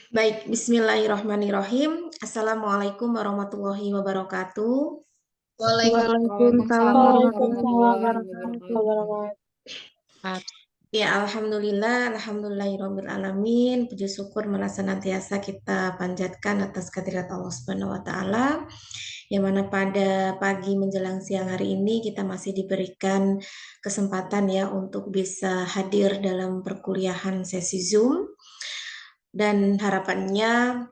Baik, bismillahirrahmanirrahim. Assalamualaikum warahmatullahi wabarakatuh. Waalaikumsalam Waalaikumsalam warahmatullahi warahmatullahi wabarakatuh. wabarakatuh. Ya, alhamdulillahirabbil alamin. Puji syukur malah senantiasa kita panjatkan atas kehadirat Allah Subhanahu wa taala. Yang mana pada pagi menjelang siang hari ini kita masih diberikan kesempatan ya untuk bisa hadir dalam perkuliahan sesi Zoom, dan harapannya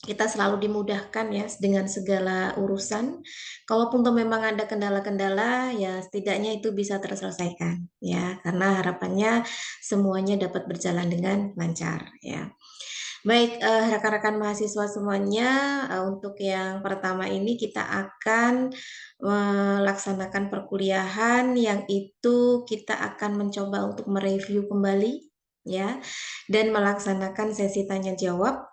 kita selalu dimudahkan ya dengan segala urusan. Kalaupun tuh memang ada kendala-kendala, ya setidaknya itu bisa terselesaikan ya, karena harapannya semuanya dapat berjalan dengan lancar ya. Baik, rekan-rekan mahasiswa semuanya, untuk yang pertama ini kita akan melaksanakan perkuliahan yang itu kita akan mencoba untuk mereview kembali ya, dan melaksanakan sesi tanya jawab.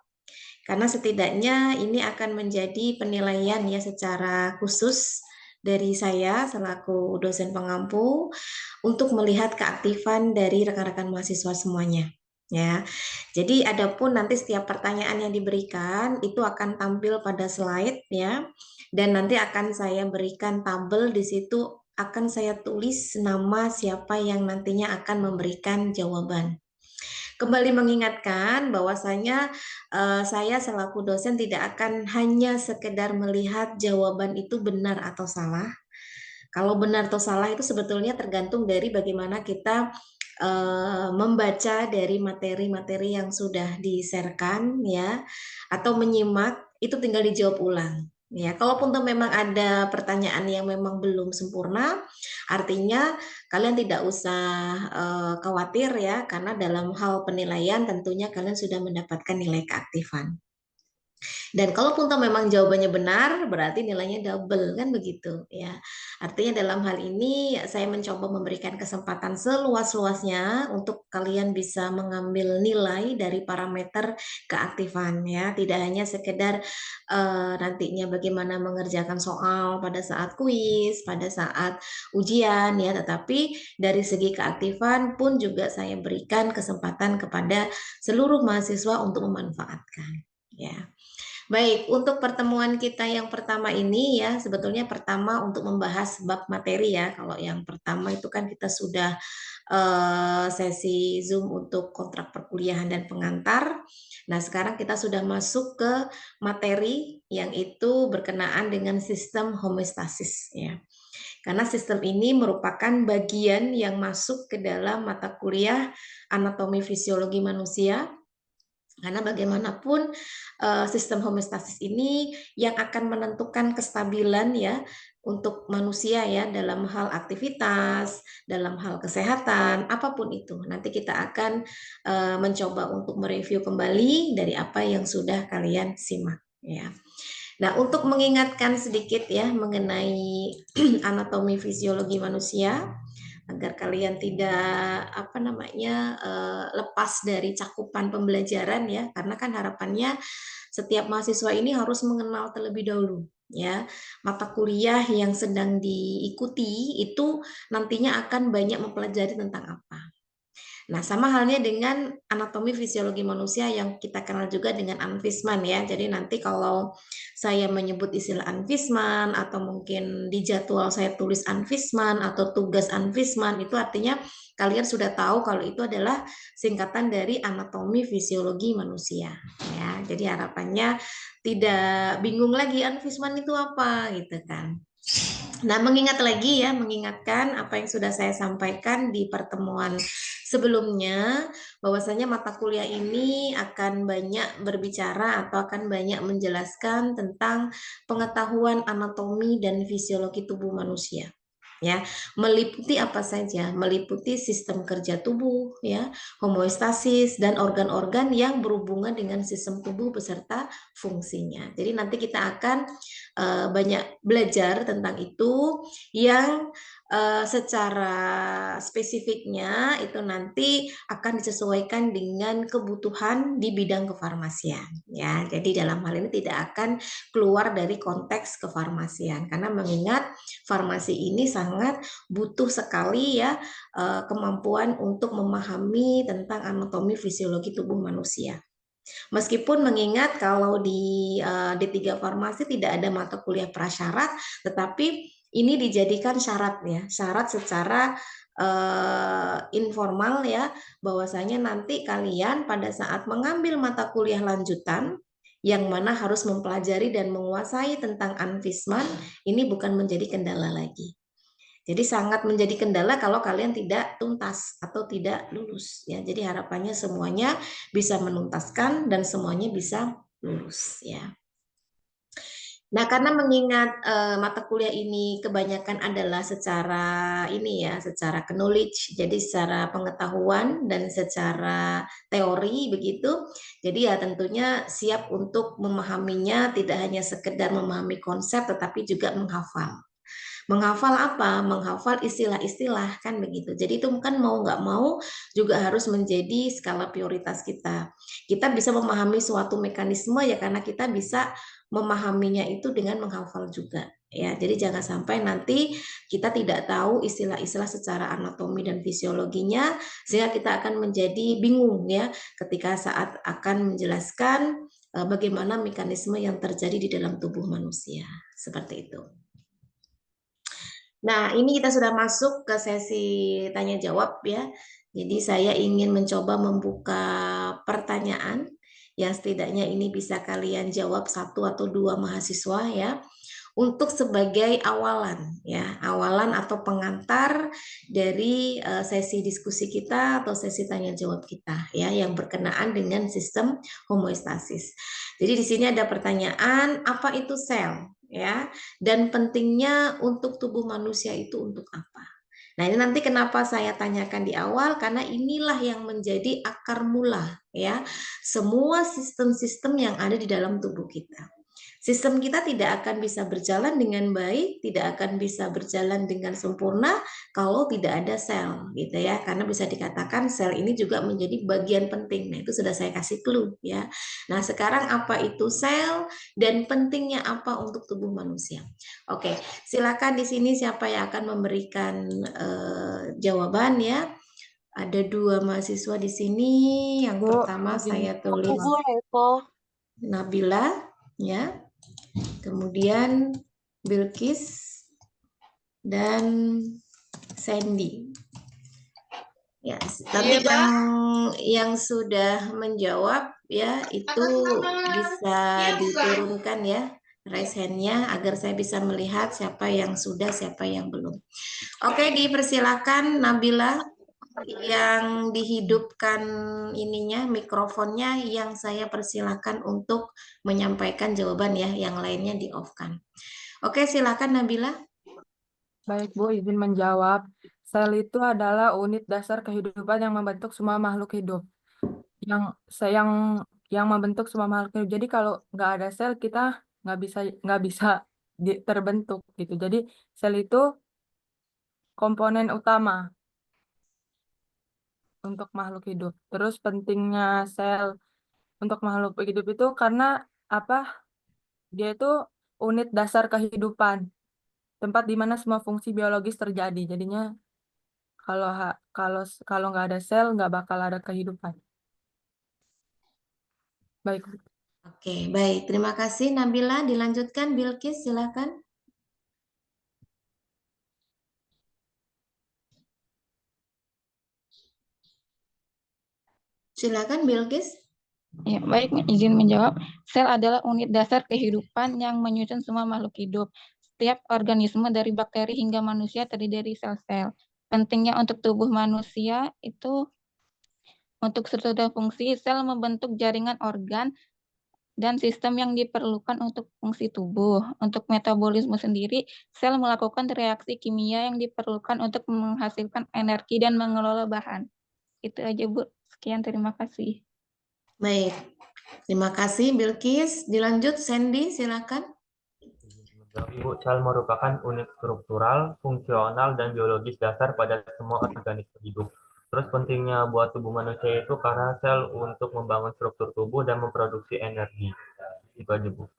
Karena setidaknya ini akan menjadi penilaian ya secara khusus dari saya selaku dosen pengampu untuk melihat keaktifan dari rekan-rekan mahasiswa semuanya. Ya, jadi adapun nanti setiap pertanyaan yang diberikan itu akan tampil pada slide ya, dan nanti akan saya berikan tabel di situ, akan saya tulis nama siapa yang nantinya akan memberikan jawaban. Kembali mengingatkan bahwasanya saya selaku dosen tidak akan hanya sekedar melihat jawaban itu benar atau salah. Kalau benar atau salah itu sebetulnya tergantung dari bagaimana kita membaca dari materi-materi yang sudah di-share-kan ya, atau menyimak itu tinggal dijawab ulang. Ya, kalaupun tuh memang ada pertanyaan yang memang belum sempurna, artinya kalian tidak usah khawatir ya, karena dalam hal penilaian tentunya kalian sudah mendapatkan nilai keaktifan. Dan kalaupun toh memang jawabannya benar, berarti nilainya double, kan begitu ya. Artinya dalam hal ini saya mencoba memberikan kesempatan seluas-luasnya untuk kalian bisa mengambil nilai dari parameter keaktifan ya. Tidak hanya sekedar nantinya bagaimana mengerjakan soal pada saat kuis, pada saat ujian ya, tetapi dari segi keaktifan pun juga saya berikan kesempatan kepada seluruh mahasiswa untuk memanfaatkan ya. Baik, untuk pertemuan kita yang pertama ini ya, sebetulnya pertama untuk membahas bab materi ya. Kalau yang pertama itu kan kita sudah sesi Zoom untuk kontrak perkuliahan dan pengantar. Nah, sekarang kita sudah masuk ke materi yang itu berkenaan dengan sistem homeostasis ya. Karena sistem ini merupakan bagian yang masuk ke dalam mata kuliah anatomi fisiologi manusia, karena bagaimanapun sistem homeostasis ini yang akan menentukan kestabilan ya untuk manusia ya, dalam hal aktivitas, dalam hal kesehatan, apapun itu. Nanti kita akan mencoba untuk mereview kembali dari apa yang sudah kalian simak ya. Nah, untuk mengingatkan sedikit ya mengenai anatomi fisiologi manusia, agar kalian tidak lepas dari cakupan pembelajaran ya, karena kan harapannya setiap mahasiswa ini harus mengenal terlebih dahulu ya mata kuliah yang sedang diikuti itu nantinya akan banyak mempelajari tentang apa. Nah, sama halnya dengan anatomi fisiologi manusia yang kita kenal juga dengan Anvisman ya. Jadi nanti kalau saya menyebut istilah Anvisman atau mungkin di jadwal saya tulis Anvisman atau tugas Anvisman, itu artinya kalian sudah tahu kalau itu adalah singkatan dari anatomi fisiologi manusia ya. Jadi harapannya tidak bingung lagi Anvisman itu apa gitu kan. Nah, mengingatkan apa yang sudah saya sampaikan di pertemuan sebelumnya, bahwasanya mata kuliah ini akan banyak berbicara atau akan banyak menjelaskan tentang pengetahuan anatomi dan fisiologi tubuh manusia. Ya, meliputi apa saja? Meliputi sistem kerja tubuh, ya, homeostasis dan organ-organ yang berhubungan dengan sistem tubuh beserta fungsinya. Jadi nanti kita akan banyak belajar tentang itu yang secara spesifiknya itu nanti akan disesuaikan dengan kebutuhan di bidang kefarmasian ya. Jadi dalam hal ini tidak akan keluar dari konteks kefarmasian, karena mengingat farmasi ini sangat butuh sekali ya kemampuan untuk memahami tentang anatomi fisiologi tubuh manusia. Meskipun mengingat kalau di D3 Farmasi tidak ada mata kuliah prasyarat, tetapi ini dijadikan syarat ya, syarat secara informal ya, bahwasanya nanti kalian pada saat mengambil mata kuliah lanjutan yang mana harus mempelajari dan menguasai tentang Anfisman, ini bukan menjadi kendala lagi. Jadi sangat menjadi kendala kalau kalian tidak tuntas atau tidak lulus ya. Jadi harapannya semuanya bisa menuntaskan dan semuanya bisa lulus ya. Nah, karena mengingat mata kuliah ini kebanyakan adalah secara ini ya, secara knowledge, jadi secara pengetahuan dan secara teori begitu. Jadi ya tentunya siap untuk memahaminya, tidak hanya sekedar memahami konsep tetapi juga menghafal. Menghafal apa? Menghafal istilah-istilah kan begitu. Jadi itu kan mau nggak mau juga harus menjadi skala prioritas kita. Kita bisa memahami suatu mekanisme ya karena kita bisa memahaminya itu dengan menghafal juga. Ya, jadi jangan sampai nanti kita tidak tahu istilah-istilah secara anatomi dan fisiologinya sehingga kita akan menjadi bingung ya ketika saat akan menjelaskan bagaimana mekanisme yang terjadi di dalam tubuh manusia. Seperti itu. Nah, ini kita sudah masuk ke sesi tanya jawab ya. Jadi saya ingin mencoba membuka pertanyaan yang setidaknya ini bisa kalian jawab satu atau dua mahasiswa ya. Untuk sebagai awalan ya, awalan atau pengantar dari sesi diskusi kita atau sesi tanya jawab kita ya yang berkenaan dengan sistem homeostasis. Jadi di sini ada pertanyaan, apa itu sel ya? Dan pentingnya untuk tubuh manusia itu untuk apa? Nah, ini nanti kenapa saya tanyakan di awal karena inilah yang menjadi akar mula ya semua sistem-sistem yang ada di dalam tubuh kita. Sistem kita tidak akan bisa berjalan dengan baik, tidak akan bisa berjalan dengan sempurna kalau tidak ada sel, gitu ya. Karena bisa dikatakan sel ini juga menjadi bagian penting. Nah, itu sudah saya kasih clue ya. Nah, sekarang apa itu sel dan pentingnya apa untuk tubuh manusia? Oke, silakan di sini siapa yang akan memberikan jawaban ya. Ada dua mahasiswa di sini. Yang Bu, pertama izin saya tulis Bu Eko. Nabila ya. Kemudian Bilkis dan Sandy. Ya, nanti Iya, yang sudah menjawab ya itu bisa diturunkan ya raise hand-nya agar saya bisa melihat siapa yang sudah, siapa yang belum. Oke, dipersilakan Nabila yang dihidupkan ininya mikrofonnya yang saya persilakan untuk menyampaikan jawaban ya, yang lainnya di off-kan. Oke, silakan Nabila. Baik Bu, izin menjawab. Sel itu adalah unit dasar kehidupan yang membentuk semua makhluk hidup. Yang se- yang yang membentuk semua makhluk hidup. Jadi kalau nggak ada sel kita nggak bisa terbentuk gitu. Jadi sel itu komponen utama untuk makhluk hidup. Terus pentingnya sel untuk makhluk hidup itu karena apa? Dia itu unit dasar kehidupan, tempat di mana semua fungsi biologis terjadi. Jadinya kalau kalau nggak ada sel nggak bakal ada kehidupan. Baik. Oke, baik. Terima kasih Nabila. Dilanjutkan Bilkis, silakan. Silakan Bilkis. Ya, baik, izin menjawab. Sel adalah unit dasar kehidupan yang menyusun semua makhluk hidup. Setiap organisme dari bakteri hingga manusia terdiri dari sel-sel. Pentingnya untuk tubuh manusia itu untuk struktur fungsi, sel membentuk jaringan organ dan sistem yang diperlukan untuk fungsi tubuh. Untuk metabolisme sendiri, sel melakukan reaksi kimia yang diperlukan untuk menghasilkan energi dan mengelola bahan. Itu aja, Bu. Sekian, terima kasih. Baik. Terima kasih Bilkis. Dilanjut Sandy, silakan. Ibu, sel merupakan unit struktural, fungsional, dan biologis dasar pada semua organisme hidup. Terus pentingnya buat tubuh manusia itu karena sel untuk membangun struktur tubuh dan memproduksi energi. Itu aja, Bu.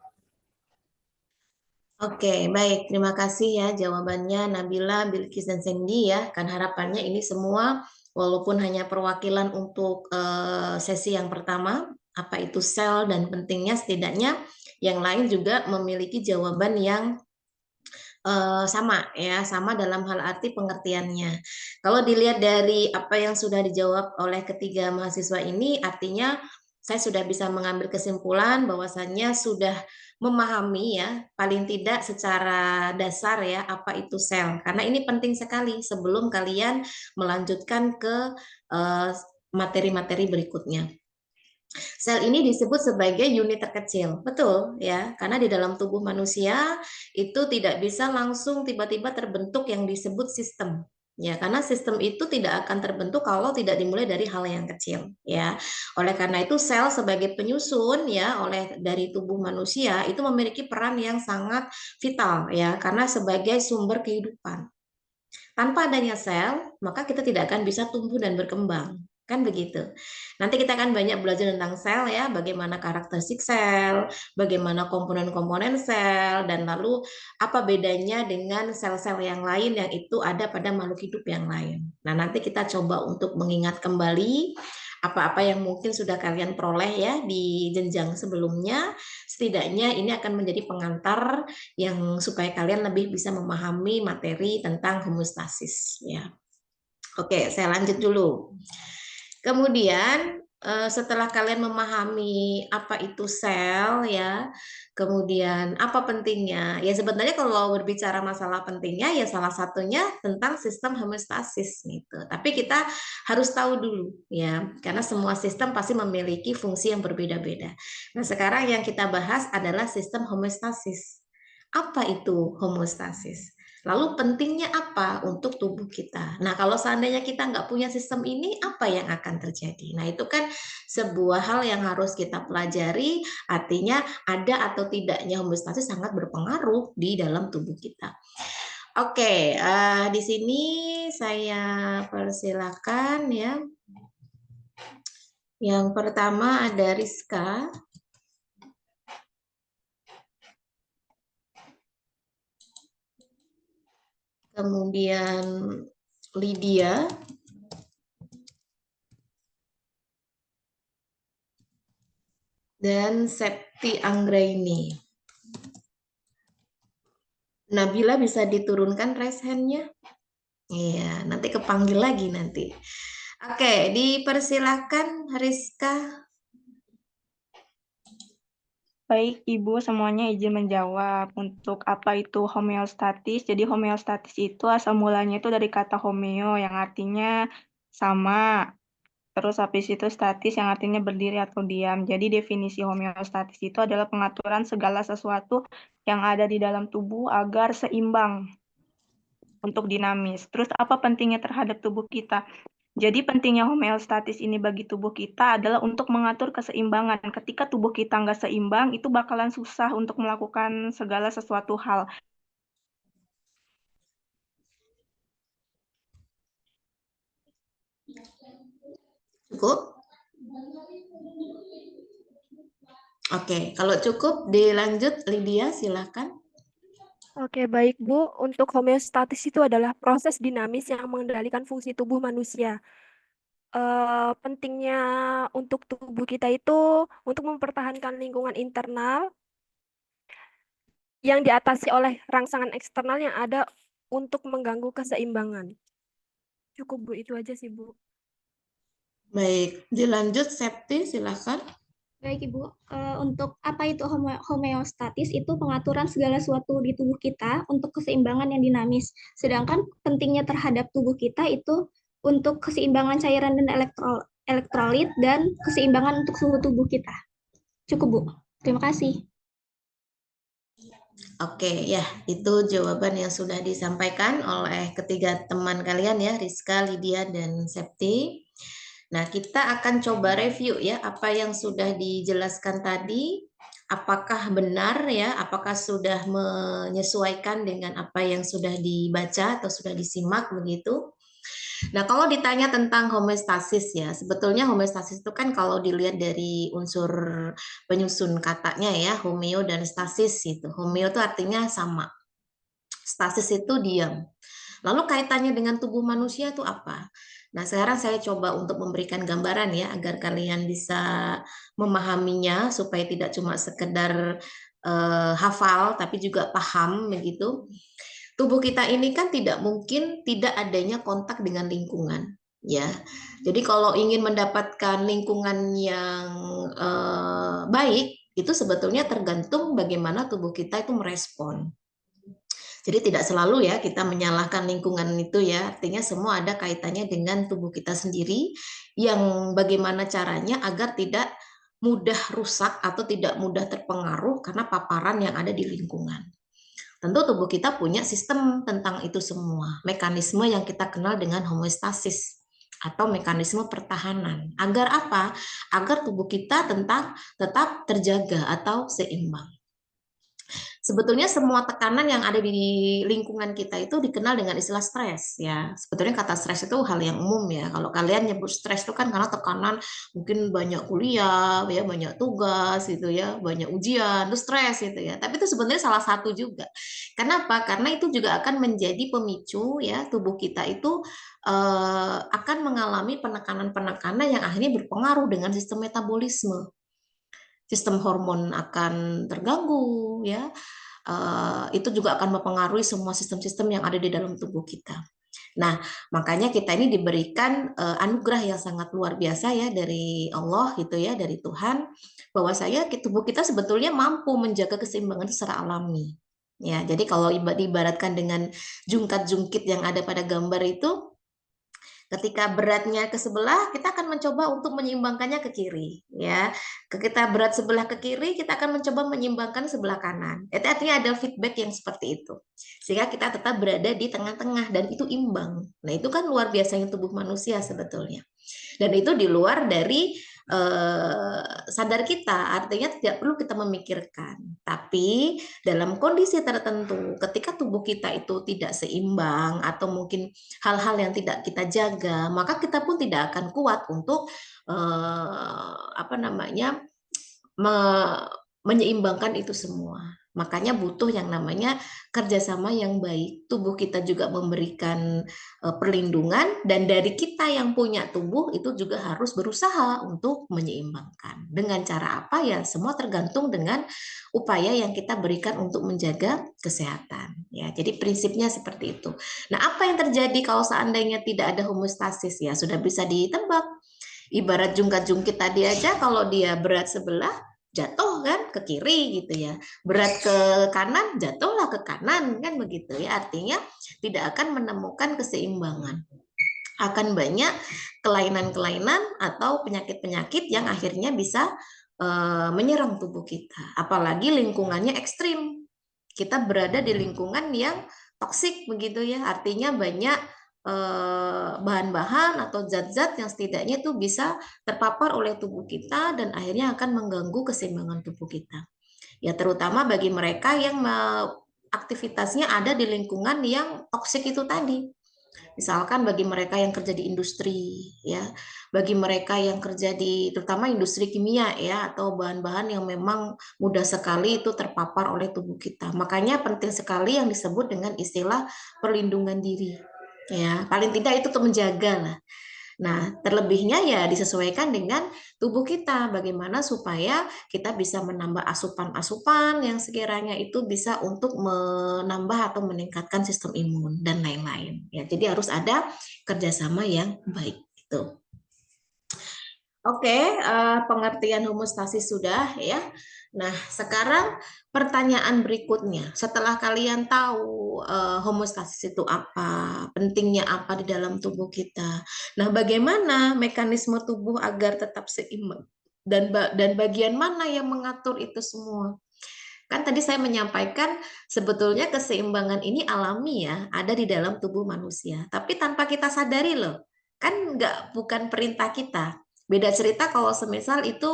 Oke, baik. Terima kasih ya jawabannya Nabila, Bilkis, dan Sandy ya. Kan harapannya ini semua walaupun hanya perwakilan untuk sesi yang pertama apa itu sel dan pentingnya, setidaknya yang lain juga memiliki jawaban yang sama ya, sama dalam hal arti pengertiannya. Kalau dilihat dari apa yang sudah dijawab oleh ketiga mahasiswa ini, artinya saya sudah bisa mengambil kesimpulan bahwasannya sudah memahami ya, paling tidak secara dasar ya, apa itu sel. Karena ini penting sekali sebelum kalian melanjutkan ke materi-materi berikutnya. Sel ini disebut sebagai unit terkecil, betul ya, karena di dalam tubuh manusia itu tidak bisa langsung tiba-tiba terbentuk yang disebut sistem. Ya, karena sistem itu tidak akan terbentuk kalau tidak dimulai dari hal yang kecil, ya. Oleh karena itu sel sebagai penyusun ya oleh dari tubuh manusia itu memiliki peran yang sangat vital ya, karena sebagai sumber kehidupan. Tanpa adanya sel, maka kita tidak akan bisa tumbuh dan berkembang. Kan begitu. Nanti kita akan banyak belajar tentang sel ya, bagaimana karakteristik sel, bagaimana komponen-komponen sel, dan lalu apa bedanya dengan sel-sel yang lain yang itu ada pada makhluk hidup yang lain. Nah, nanti kita coba untuk mengingat kembali apa-apa yang mungkin sudah kalian peroleh ya di jenjang sebelumnya. Setidaknya ini akan menjadi pengantar yang supaya kalian lebih bisa memahami materi tentang homeostasis ya. Oke, saya lanjut dulu. Kemudian setelah kalian memahami apa itu sel ya, kemudian apa pentingnya? Ya sebenarnya kalau berbicara masalah pentingnya ya salah satunya tentang sistem homeostasis gitu. Tapi kita harus tahu dulu ya, karena semua sistem pasti memiliki fungsi yang berbeda-beda. Nah, sekarang yang kita bahas adalah sistem homeostasis. Apa itu homeostasis? Lalu pentingnya apa untuk tubuh kita? Nah, kalau seandainya kita nggak punya sistem ini, apa yang akan terjadi? Nah, itu kan sebuah hal yang harus kita pelajari, artinya ada atau tidaknya homeostasis sangat berpengaruh di dalam tubuh kita. Oke, di sini saya persilakan ya. Yang pertama ada Rizka. Kemudian Lydia, dan Septi Anggraini. Nabila bisa diturunkan raise hand-nya? Iya, nanti kepanggil lagi nanti. Oke, dipersilahkan Rizka. Baik, Ibu semuanya izin menjawab. Untuk apa itu homeostatis? Jadi homeostatis itu asal mulanya itu dari kata homeo yang artinya sama. Terus habis itu statis yang artinya berdiri atau diam. Jadi definisi homeostatis itu adalah pengaturan segala sesuatu yang ada di dalam tubuh agar seimbang untuk dinamis. Terus apa pentingnya terhadap tubuh kita? Jadi pentingnya homeostatis ini bagi tubuh kita adalah untuk mengatur keseimbangan. Ketika tubuh kita nggak seimbang, itu bakalan susah untuk melakukan segala sesuatu hal. Cukup? Oke, kalau cukup dilanjut Lydia, silakan. Oke, baik Bu. Untuk homeostatis itu adalah proses dinamis yang mengendalikan fungsi tubuh manusia. Pentingnya untuk tubuh kita itu untuk mempertahankan lingkungan internal yang diatasi oleh rangsangan eksternal yang ada untuk mengganggu keseimbangan. Cukup Bu, itu aja sih Bu. Baik, dilanjut Septi, silakan. Baik Ibu, untuk apa itu homeostatis itu pengaturan segala sesuatu di tubuh kita untuk keseimbangan yang dinamis. Sedangkan pentingnya terhadap tubuh kita itu untuk keseimbangan cairan dan elektrolit dan keseimbangan untuk suhu tubuh kita. Cukup Bu, terima kasih. Oke, ya itu jawaban yang sudah disampaikan oleh ketiga teman kalian ya, Rizka, Lydia, dan Septi. Nah, kita akan coba review ya apa yang sudah dijelaskan tadi. Apakah benar ya? Apakah sudah menyesuaikan dengan apa yang sudah dibaca atau sudah disimak begitu? Nah, kalau ditanya tentang homeostasis ya, sebetulnya homeostasis itu kan kalau dilihat dari unsur penyusun katanya ya, homeo dan stasis itu. Homeo itu artinya sama. Stasis itu diam. Lalu kaitannya dengan tubuh manusia itu apa? Nah, sekarang saya coba untuk memberikan gambaran ya, agar kalian bisa memahaminya supaya tidak cuma sekedar hafal, tapi juga paham begitu. Tubuh kita ini kan tidak mungkin tidak adanya kontak dengan lingkungan, ya. Jadi kalau ingin mendapatkan lingkungan yang baik, itu sebetulnya tergantung bagaimana tubuh kita itu merespon. Jadi tidak selalu ya kita menyalahkan lingkungan itu ya, artinya semua ada kaitannya dengan tubuh kita sendiri yang bagaimana caranya agar tidak mudah rusak atau tidak mudah terpengaruh karena paparan yang ada di lingkungan. Tentu tubuh kita punya sistem tentang itu semua, mekanisme yang kita kenal dengan homeostasis atau mekanisme pertahanan. Agar apa? Agar tubuh kita tetap terjaga atau seimbang. Sebetulnya semua tekanan yang ada di lingkungan kita itu dikenal dengan istilah stres ya. Sebetulnya kata stres itu hal yang umum ya. Kalau kalian nyebut stres itu kan karena tekanan mungkin banyak kuliah ya, banyak tugas gitu ya, banyak ujian, itu stres gitu ya. Tapi itu sebenarnya salah satu juga. Kenapa? Karena itu juga akan menjadi pemicu ya tubuh kita itu akan mengalami penekanan-penekanan yang akhirnya berpengaruh dengan sistem metabolisme. Sistem hormon akan terganggu ya. Itu juga akan mempengaruhi semua sistem-sistem yang ada di dalam tubuh kita. Nah, makanya kita ini diberikan anugerah yang sangat luar biasa ya dari Allah gitu ya, dari Tuhan, bahwa tubuh kita sebetulnya mampu menjaga keseimbangan secara alami. Ya, jadi kalau diibaratkan dengan jungkat-jungkit yang ada pada gambar itu, ketika beratnya ke sebelah, kita akan mencoba untuk menyeimbangkannya ke kiri, ya. Kita berat sebelah ke kiri, kita akan mencoba menyeimbangkan sebelah kanan. Itu artinya ada feedback yang seperti itu, sehingga kita tetap berada di tengah-tengah dan itu imbang. Nah, itu kan luar biasanya tubuh manusia sebetulnya. Dan itu di luar dari sadar kita, artinya tidak perlu kita memikirkan. Tapi dalam kondisi tertentu, ketika tubuh kita itu tidak seimbang atau mungkin hal-hal yang tidak kita jaga, maka kita pun tidak akan kuat untuk menyeimbangkan itu semua. Makanya butuh yang namanya kerjasama yang baik. Tubuh kita juga memberikan perlindungan, dan dari kita yang punya tubuh itu juga harus berusaha untuk menyeimbangkan. Dengan cara apa ya? Semua tergantung dengan upaya yang kita berikan untuk menjaga kesehatan. Ya, jadi prinsipnya seperti itu. Nah, apa yang terjadi kalau seandainya tidak ada homeostasis? Ya, sudah bisa ditebak. Ibarat jungkat-jungkit tadi aja, kalau dia berat sebelah, jatuh kan ke kiri gitu ya, berat ke kanan jatuhlah ke kanan kan begitu ya. Artinya tidak akan menemukan keseimbangan, akan banyak kelainan-kelainan atau penyakit-penyakit yang akhirnya bisa menyerang tubuh kita, apalagi lingkungannya ekstrim. Kita berada di lingkungan yang toksik begitu ya, artinya banyak bahan-bahan atau zat-zat yang setidaknya itu bisa terpapar oleh tubuh kita dan akhirnya akan mengganggu keseimbangan tubuh kita. Ya, terutama bagi mereka yang aktivitasnya ada di lingkungan yang toksik itu tadi. Misalkan bagi mereka yang kerja di industri, ya, bagi mereka yang kerja di terutama industri kimia ya, atau bahan-bahan yang memang mudah sekali itu terpapar oleh tubuh kita. Makanya penting sekali yang disebut dengan istilah perlindungan diri. Ya, paling tidak itu untuk menjaga lah. Nah, terlebihnya ya disesuaikan dengan tubuh kita, bagaimana supaya kita bisa menambah asupan-asupan yang sekiranya itu bisa untuk menambah atau meningkatkan sistem imun dan lain-lain. Ya, jadi harus ada kerjasama yang baik. Gitu. Oke, pengertian homeostasis sudah ya. Nah, sekarang pertanyaan berikutnya. Setelah kalian tahu homeostasis itu apa, pentingnya apa di dalam tubuh kita. Nah, bagaimana mekanisme tubuh agar tetap seimbang dan bagian mana yang mengatur itu semua? Kan tadi saya menyampaikan sebetulnya keseimbangan ini alami ya, ada di dalam tubuh manusia. Tapi tanpa kita sadari loh, kan bukan perintah kita. Beda cerita kalau semisal itu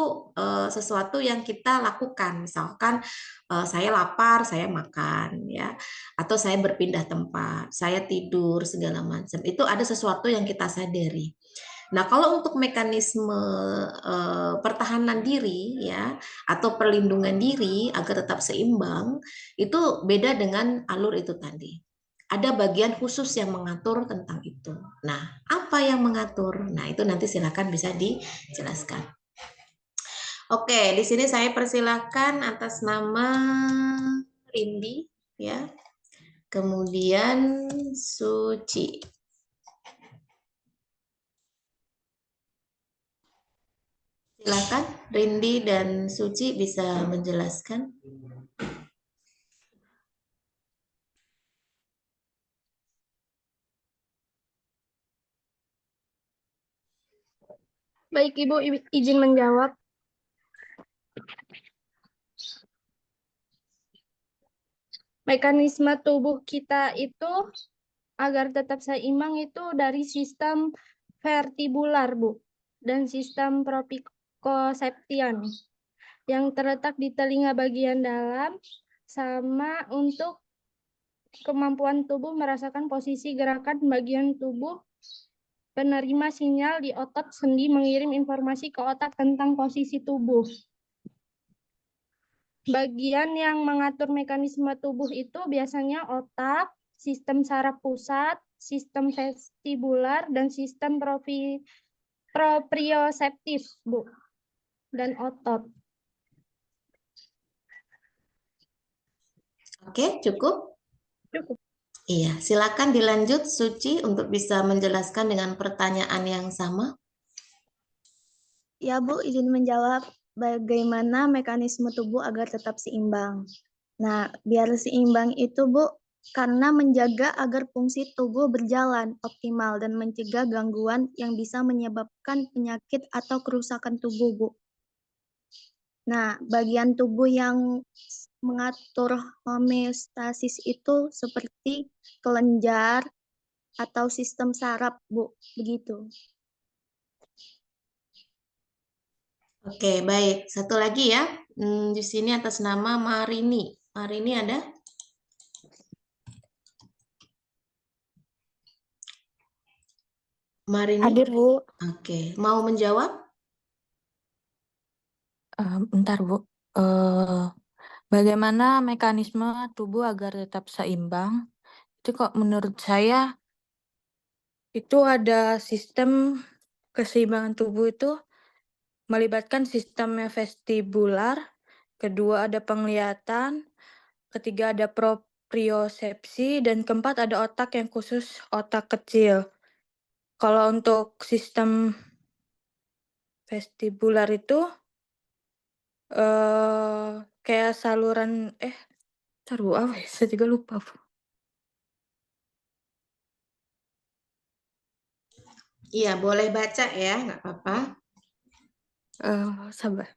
sesuatu yang kita lakukan, misalkan saya lapar, saya makan, ya, atau saya berpindah tempat, saya tidur segala macam. Itu ada sesuatu yang kita sadari. Nah, kalau untuk mekanisme pertahanan diri, ya, atau perlindungan diri agar tetap seimbang, itu beda dengan alur itu tadi. ada bagian khusus yang mengatur tentang itu. Nah, apa yang mengatur? Nah, itu nanti silakan bisa dijelaskan. Oke, di sini saya persilakan atas nama Rindi, ya. Kemudian Suci. Silakan Rindi dan Suci bisa menjelaskan. Baik, Ibu izin menjawab. Mekanisme tubuh kita itu agar tetap seimbang itu dari sistem vertibular, Bu, dan sistem proprioception yang terletak di telinga bagian dalam, sama untuk kemampuan tubuh merasakan posisi gerakan bagian tubuh penerima sinyal di otot sendi mengirim informasi ke otak tentang posisi tubuh. Bagian yang mengatur mekanisme tubuh itu biasanya otak, sistem saraf pusat, sistem vestibular, dan sistem proprioseptif, Bu, dan otot. Oke, cukup? Cukup. Iya, silakan dilanjut Suci untuk bisa menjelaskan dengan pertanyaan yang sama. Ya Bu, izin menjawab bagaimana mekanisme tubuh agar tetap seimbang. Nah, biar seimbang itu Bu, karena menjaga agar fungsi tubuh berjalan optimal dan mencegah gangguan yang bisa menyebabkan penyakit atau kerusakan tubuh Bu. Nah, bagian tubuh yang mengatur homeostasis itu seperti kelenjar atau sistem saraf, Bu, begitu. Oke, baik. Satu lagi ya. Di sini atas nama Marini. Marini ada? Marini? Hadir, Bu. Oke, mau menjawab? Bentar, Bu. Bagaimana mekanisme tubuh agar tetap seimbang? Itu kok menurut saya itu ada sistem keseimbangan tubuh itu melibatkan sistem vestibular, kedua ada penglihatan, ketiga ada propriosepsi, dan keempat ada otak yang khusus otak kecil. Kalau untuk sistem vestibular itu kayak saluran taruh apa ya? Saya juga lupa, Bu. Iya, boleh baca ya, nggak apa-apa. Sabar.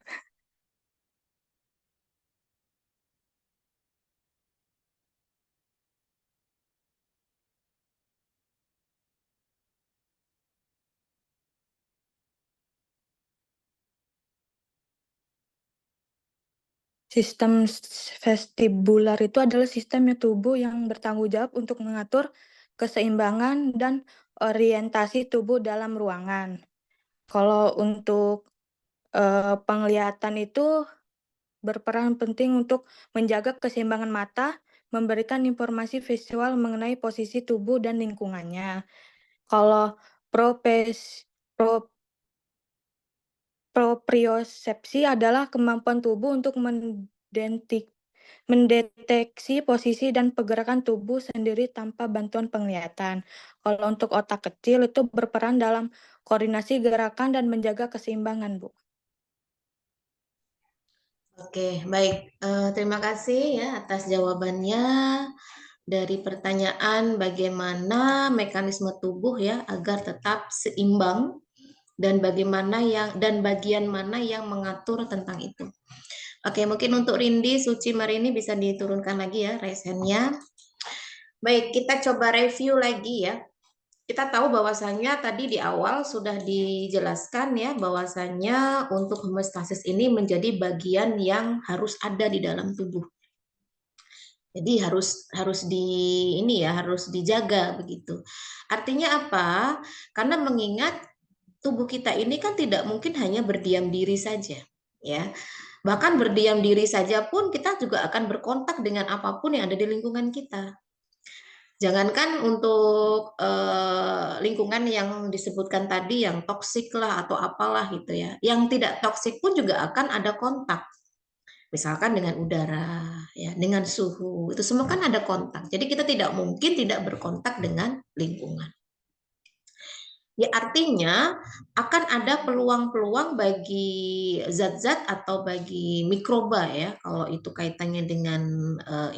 Sistem vestibular itu adalah sistem tubuh yang bertanggung jawab untuk mengatur keseimbangan dan orientasi tubuh dalam ruangan. Kalau untuk penglihatan itu berperan penting untuk menjaga keseimbangan mata, memberikan informasi visual mengenai posisi tubuh dan lingkungannya. Kalau propriosepsi adalah kemampuan tubuh untuk mendeteksi posisi dan pergerakan tubuh sendiri tanpa bantuan penglihatan. Kalau untuk otak kecil itu berperan dalam koordinasi gerakan dan menjaga keseimbangan, Bu. Oke, baik. Terima kasih ya atas jawabannya dari pertanyaan bagaimana mekanisme tubuh ya agar tetap seimbang dan bagian mana yang mengatur tentang itu. Oke, mungkin untuk Rindi, Suci, Marini bisa diturunkan lagi ya raise hand-nya. Baik, kita coba review lagi ya. Kita tahu bahwasannya tadi di awal sudah dijelaskan ya bahwasannya untuk homeostasis ini menjadi bagian yang harus ada di dalam tubuh. Jadi harus dijaga begitu. Artinya apa? Karena mengingat tubuh kita ini kan tidak mungkin hanya berdiam diri saja, ya. Bahkan berdiam diri saja pun kita juga akan berkontak dengan apapun yang ada di lingkungan kita. Jangankan untuk lingkungan yang disebutkan tadi, yang toksik lah atau apalah gitu ya. Yang tidak toksik pun juga akan ada kontak. Misalkan dengan udara, ya, dengan suhu, itu semua kan ada kontak. Jadi kita tidak mungkin tidak berkontak dengan lingkungan. Ya artinya akan ada peluang-peluang bagi zat-zat atau bagi mikroba ya, kalau itu kaitannya dengan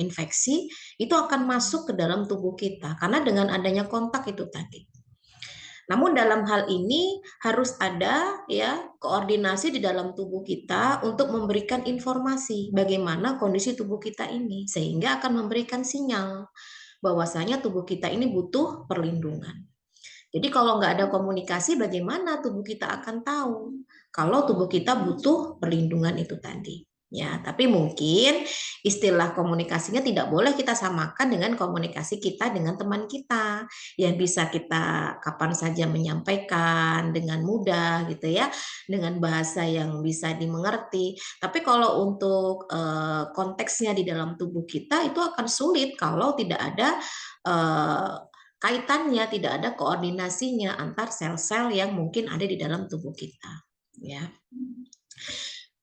infeksi, itu akan masuk ke dalam tubuh kita karena dengan adanya kontak itu tadi. Namun dalam hal ini harus ada ya koordinasi di dalam tubuh kita untuk memberikan informasi bagaimana kondisi tubuh kita ini sehingga akan memberikan sinyal bahwasanya tubuh kita ini butuh perlindungan. Jadi kalau nggak ada komunikasi, bagaimana tubuh kita akan tahu kalau tubuh kita butuh perlindungan itu tadi? Ya, tapi mungkin istilah komunikasinya tidak boleh kita samakan dengan komunikasi kita dengan teman kita yang bisa kita kapan saja menyampaikan dengan mudah gitu ya, dengan bahasa yang bisa dimengerti. Tapi kalau untuk konteksnya di dalam tubuh kita itu akan sulit kalau tidak ada kaitannya, tidak ada koordinasinya antar sel-sel yang mungkin ada di dalam tubuh kita. Ya.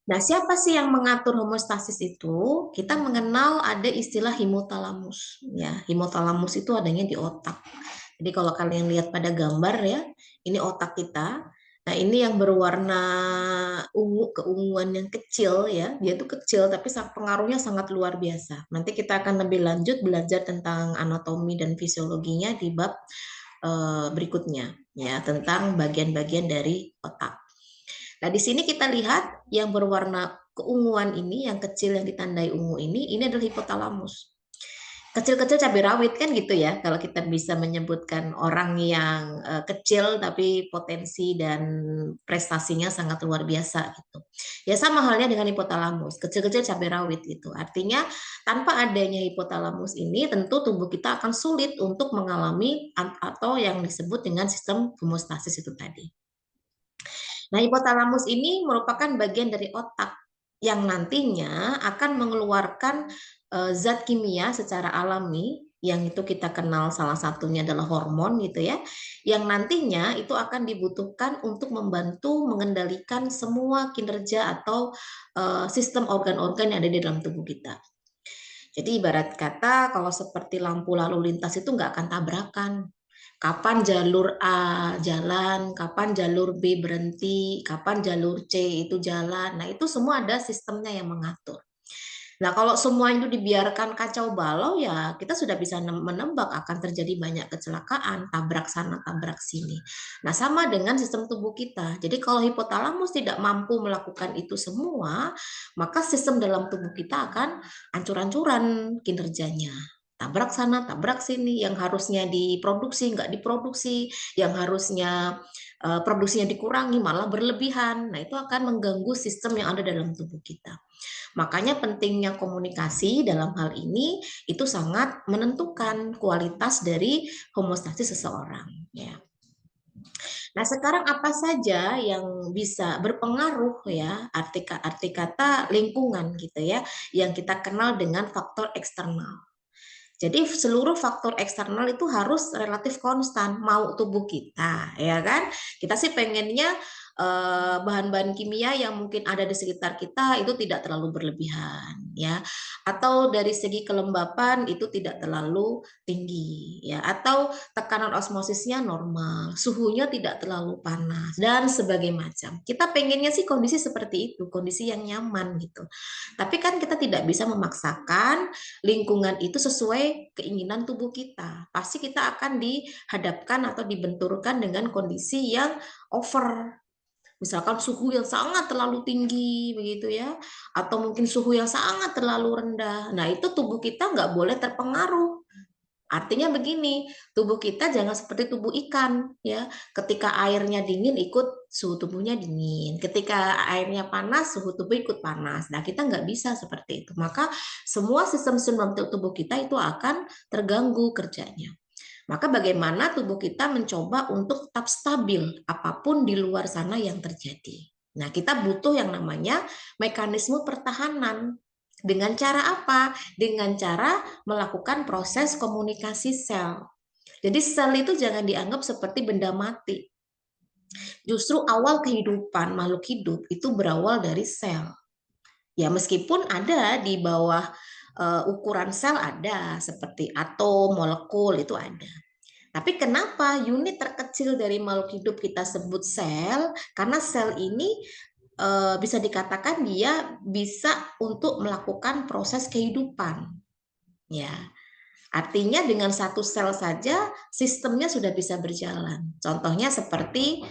Nah, siapa sih yang mengatur homeostasis itu? Kita mengenal ada istilah hipotalamus. Ya, hipotalamus itu adanya di otak. Jadi kalau kalian lihat pada gambar ya, ini otak kita. Nah, ini yang berwarna ungu, keunguan yang kecil ya. Dia itu kecil tapi pengaruhnya sangat luar biasa. Nanti kita akan lebih lanjut belajar tentang anatomi dan fisiologinya di bab berikutnya ya, tentang bagian-bagian dari otak. Nah, di sini kita lihat yang berwarna keunguan ini, yang kecil yang ditandai ungu ini adalah hipotalamus. Kecil-kecil cabai rawit kan gitu ya, kalau kita bisa menyebutkan orang yang kecil tapi potensi dan prestasinya sangat luar biasa gitu. Ya sama halnya dengan hipotalamus, kecil-kecil cabai rawit gitu. Artinya tanpa adanya hipotalamus ini tentu tubuh kita akan sulit untuk mengalami atau yang disebut dengan sistem homeostasis itu tadi. Nah, hipotalamus ini merupakan bagian dari otak yang nantinya akan mengeluarkan zat kimia secara alami yang itu kita kenal salah satunya adalah hormon gitu ya, yang nantinya itu akan dibutuhkan untuk membantu mengendalikan semua kinerja atau sistem organ-organ yang ada di dalam tubuh kita. Jadi ibarat kata kalau seperti lampu lalu lintas itu nggak akan tabrakan. Kapan jalur A jalan, kapan jalur B berhenti, kapan jalur C itu jalan. Nah, itu semua ada sistemnya yang mengatur. Nah, kalau semua itu dibiarkan kacau balau, ya kita sudah bisa menebak akan terjadi banyak kecelakaan, tabrak sana, tabrak sini. Nah, sama dengan sistem tubuh kita. Jadi kalau hipotalamus tidak mampu melakukan itu semua, maka sistem dalam tubuh kita akan ancur-ancuran kinerjanya. Tabrak sana, tabrak sini, yang harusnya diproduksi, nggak diproduksi, yang harusnya produksinya dikurangi, malah berlebihan. Nah, itu akan mengganggu sistem yang ada dalam tubuh kita. Makanya pentingnya komunikasi dalam hal ini itu sangat menentukan kualitas dari homeostasis seseorang. Ya. Nah, sekarang apa saja yang bisa berpengaruh ya, arti kata lingkungan gitu ya, yang kita kenal dengan faktor eksternal. Jadi seluruh faktor eksternal itu harus relatif konstan, mau tubuh kita, ya kan? Kita sih pengennya bahan-bahan kimia yang mungkin ada di sekitar kita itu tidak terlalu berlebihan, ya. Atau dari segi kelembapan itu tidak terlalu tinggi, ya. Atau tekanan osmosisnya normal, suhunya tidak terlalu panas dan sebagainya macam. Kita pengennya sih kondisi seperti itu, kondisi yang nyaman gitu. Tapi kan kita tidak bisa memaksakan lingkungan itu sesuai keinginan tubuh kita. Pasti kita akan dihadapkan atau dibenturkan dengan kondisi yang over. Misalkan suhu yang sangat terlalu tinggi begitu ya, atau mungkin suhu yang sangat terlalu rendah. Nah, itu tubuh kita nggak boleh terpengaruh. Artinya begini, tubuh kita jangan seperti tubuh ikan ya. Ketika airnya dingin ikut suhu tubuhnya dingin. Ketika airnya panas, suhu tubuh ikut panas. Nah, kita nggak bisa seperti itu. Maka semua sistem-sistem tubuh kita itu akan terganggu kerjanya. Maka bagaimana tubuh kita mencoba untuk tetap stabil apapun di luar sana yang terjadi. Nah, kita butuh yang namanya mekanisme pertahanan. Dengan cara apa? Dengan cara melakukan proses komunikasi sel. Jadi sel itu jangan dianggap seperti benda mati. Justru awal kehidupan makhluk hidup itu berawal dari sel. Ya meskipun ada di bawah ukuran sel ada seperti atom, molekul itu ada. Tapi kenapa unit terkecil dari makhluk hidup kita sebut sel? Karena sel ini bisa dikatakan dia bisa untuk melakukan proses kehidupan. Ya, artinya dengan satu sel saja sistemnya sudah bisa berjalan. Contohnya seperti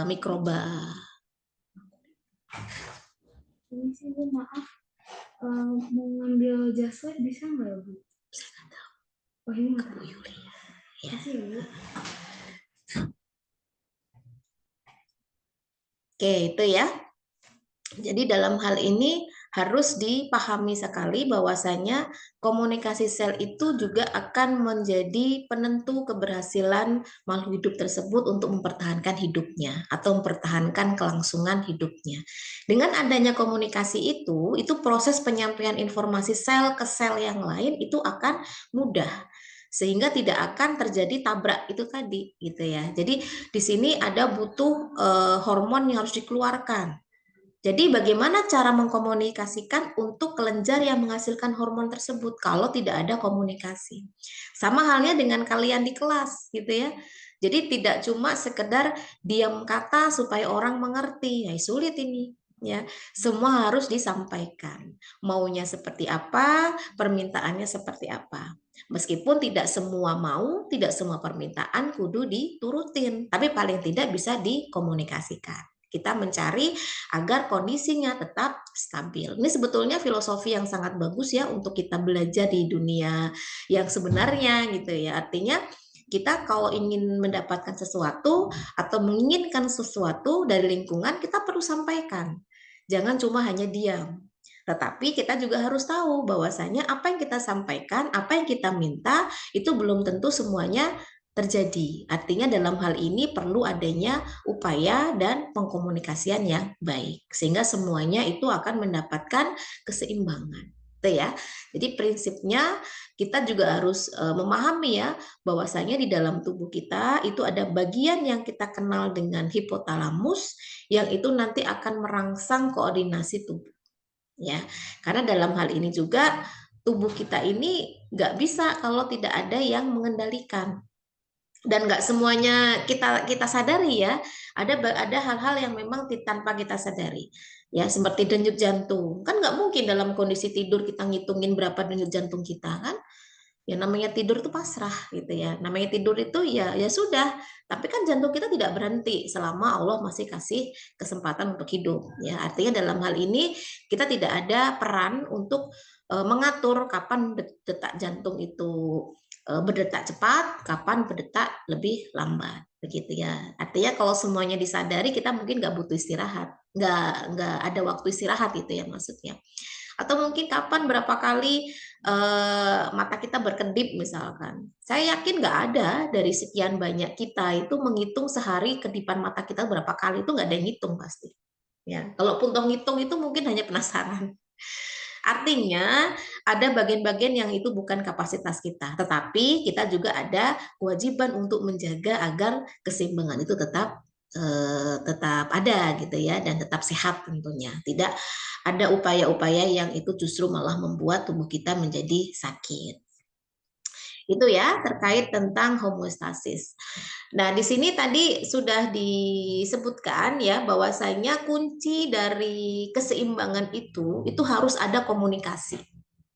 mikroba. Ini sih Bu, maaf, mau ngambil jasa bisa nggak ya Bu? Saya nggak tahu. Oh ini nggak Bu tahu. Yulia. Ya. Makasih ya Bu. Oke, itu ya. Jadi dalam hal ini harus dipahami sekali bahwasanya komunikasi sel itu juga akan menjadi penentu keberhasilan makhluk hidup tersebut untuk mempertahankan hidupnya atau mempertahankan kelangsungan hidupnya. Dengan adanya komunikasi itu proses penyampaian informasi sel ke sel yang lain itu akan mudah sehingga tidak akan terjadi tabrak itu tadi gitu ya. Jadi di sini ada butuh hormon yang harus dikeluarkan. Jadi bagaimana cara mengkomunikasikan untuk kelenjar yang menghasilkan hormon tersebut kalau tidak ada komunikasi? Sama halnya dengan kalian di kelas gitu ya. Jadi tidak cuma sekedar diam kata supaya orang mengerti. Ya sulit ini ya. Semua harus disampaikan. Maunya seperti apa, permintaannya seperti apa. Meskipun tidak semua mau, tidak semua permintaan kudu diturutin, tapi paling tidak bisa dikomunikasikan. Kita mencari agar kondisinya tetap stabil. Ini sebetulnya filosofi yang sangat bagus ya untuk kita belajar di dunia yang sebenarnya gitu ya. Artinya kita kalau ingin mendapatkan sesuatu atau menginginkan sesuatu dari lingkungan, kita perlu sampaikan. Jangan cuma hanya diam. Tetapi kita juga harus tahu bahwasanya apa yang kita sampaikan, apa yang kita minta, itu belum tentu semuanya terjadi. Artinya dalam hal ini perlu adanya upaya dan pengkomunikasian yang baik sehingga semuanya itu akan mendapatkan keseimbangan. Itu ya. Jadi prinsipnya kita juga harus memahami ya bahwasanya di dalam tubuh kita itu ada bagian yang kita kenal dengan hipotalamus yang itu nanti akan merangsang koordinasi tubuh. Ya, karena dalam hal ini juga tubuh kita ini nggak bisa kalau tidak ada yang mengendalikan. Dan nggak semuanya kita sadari ya, ada hal-hal yang memang tanpa kita sadari ya, seperti denyut jantung kan nggak mungkin dalam kondisi tidur kita ngitungin berapa denyut jantung kita kan, ya namanya tidur itu pasrah gitu ya, namanya tidur itu ya sudah, tapi kan jantung kita tidak berhenti selama Allah masih kasih kesempatan untuk hidup ya, artinya dalam hal ini kita tidak ada peran untuk mengatur kapan detak jantung itu berdetak cepat, kapan berdetak lebih lambat, begitu ya. Artinya kalau semuanya disadari, kita mungkin nggak butuh istirahat, nggak ada waktu istirahat itu ya maksudnya. Atau mungkin kapan berapa kali mata kita berkedip misalkan. Saya yakin nggak ada dari sekian banyak kita itu menghitung sehari kedipan mata kita berapa kali, itu nggak ada yang hitung pasti. Ya, kalaupun toh ngitung itu mungkin hanya penasaran. Artinya ada bagian-bagian yang itu bukan kapasitas kita, tetapi kita juga ada kewajiban untuk menjaga agar keseimbangan itu tetap ada gitu ya, dan tetap sehat tentunya. Tidak ada upaya-upaya yang itu justru malah membuat tubuh kita menjadi sakit. Itu ya terkait tentang homeostasis. Nah, di sini tadi sudah disebutkan ya bahwasanya kunci dari keseimbangan itu harus ada komunikasi.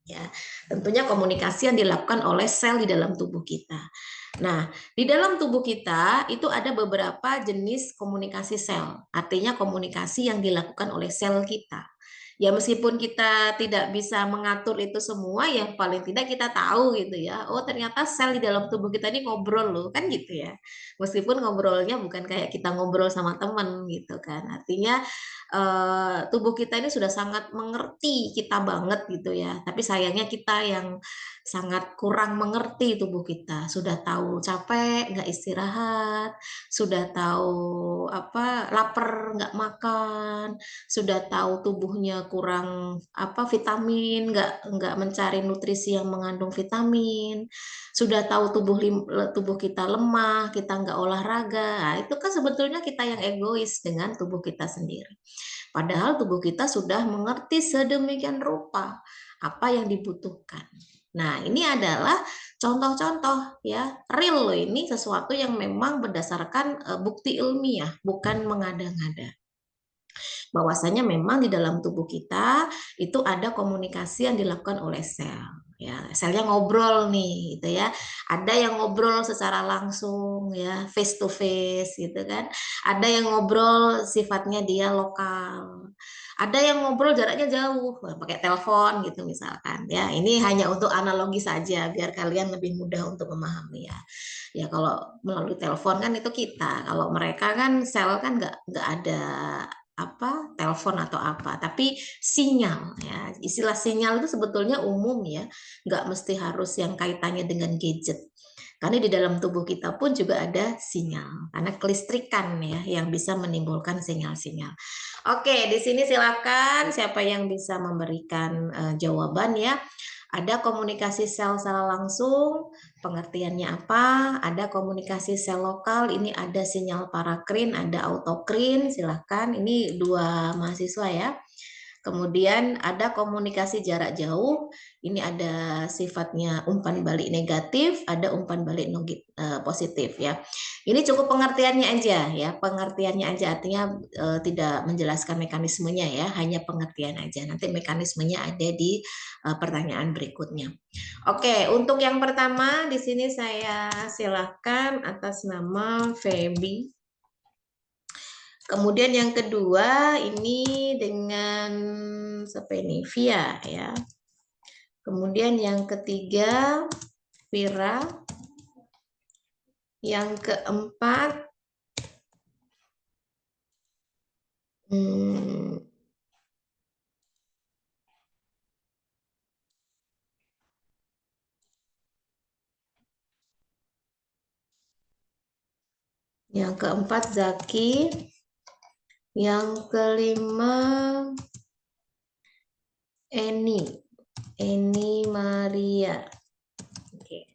Ya, tentunya komunikasi yang dilakukan oleh sel di dalam tubuh kita. Nah, di dalam tubuh kita itu ada beberapa jenis komunikasi sel. Artinya komunikasi yang dilakukan oleh sel kita. Ya meskipun kita tidak bisa mengatur itu semua, ya paling tidak kita tahu gitu ya. Oh ternyata sel di dalam tubuh kita ini ngobrol loh, kan gitu ya. Meskipun ngobrolnya bukan kayak kita ngobrol sama teman gitu kan. Artinya tubuh kita ini sudah sangat mengerti kita banget gitu ya. Tapi sayangnya kita yang sangat kurang mengerti tubuh kita. Sudah tahu capek, nggak istirahat, sudah tahu apa lapar, nggak makan, sudah tahu tubuhnya kurang apa vitamin, nggak mencari nutrisi yang mengandung vitamin, sudah tahu tubuh kita lemah, kita nggak olahraga. Nah, itu kan sebetulnya kita yang egois dengan tubuh kita sendiri. Padahal tubuh kita sudah mengerti sedemikian rupa apa yang dibutuhkan. Nah, ini adalah contoh-contoh ya, real loh, ini sesuatu yang memang berdasarkan bukti ilmiah, bukan mengada-ngada. Bahwasanya memang di dalam tubuh kita itu ada komunikasi yang dilakukan oleh sel. Ya, selnya ngobrol nih, gitu ya. Ada yang ngobrol secara langsung, ya, face to face, gitu kan. Ada yang ngobrol sifatnya dia lokal. Ada yang ngobrol jaraknya jauh, pakai telepon gitu misalkan. Ya, ini hanya untuk analogi saja, biar kalian lebih mudah untuk memahami ya. Ya kalau melalui telepon kan itu kita, kalau mereka kan sel kan nggak ada apa telepon atau apa, tapi sinyal ya, istilah sinyal itu sebetulnya umum ya, nggak mesti harus yang kaitannya dengan gadget, karena di dalam tubuh kita pun juga ada sinyal, karena kelistrikan ya yang bisa menimbulkan sinyal-sinyal. Oke, di sini silakan siapa yang bisa memberikan jawaban ya. Ada komunikasi sel secara langsung, pengertiannya apa? Ada komunikasi sel lokal, ini ada sinyal parakrin, ada autokrin, silahkan. Ini 2 mahasiswa ya. Kemudian ada komunikasi jarak jauh, ini ada sifatnya umpan balik negatif, ada umpan balik positif ya. Ini cukup pengertiannya aja ya, pengertiannya aja, artinya tidak menjelaskan mekanismenya ya, hanya pengertian aja. Nanti mekanismenya ada di pertanyaan berikutnya. Oke, untuk yang pertama di sini saya silakan atas nama Feby. Kemudian yang kedua ini dengan siapa ini? Via ya. Kemudian yang ketiga Vira. Yang keempat Zaki. Yang kelima Eni Maria. Oke.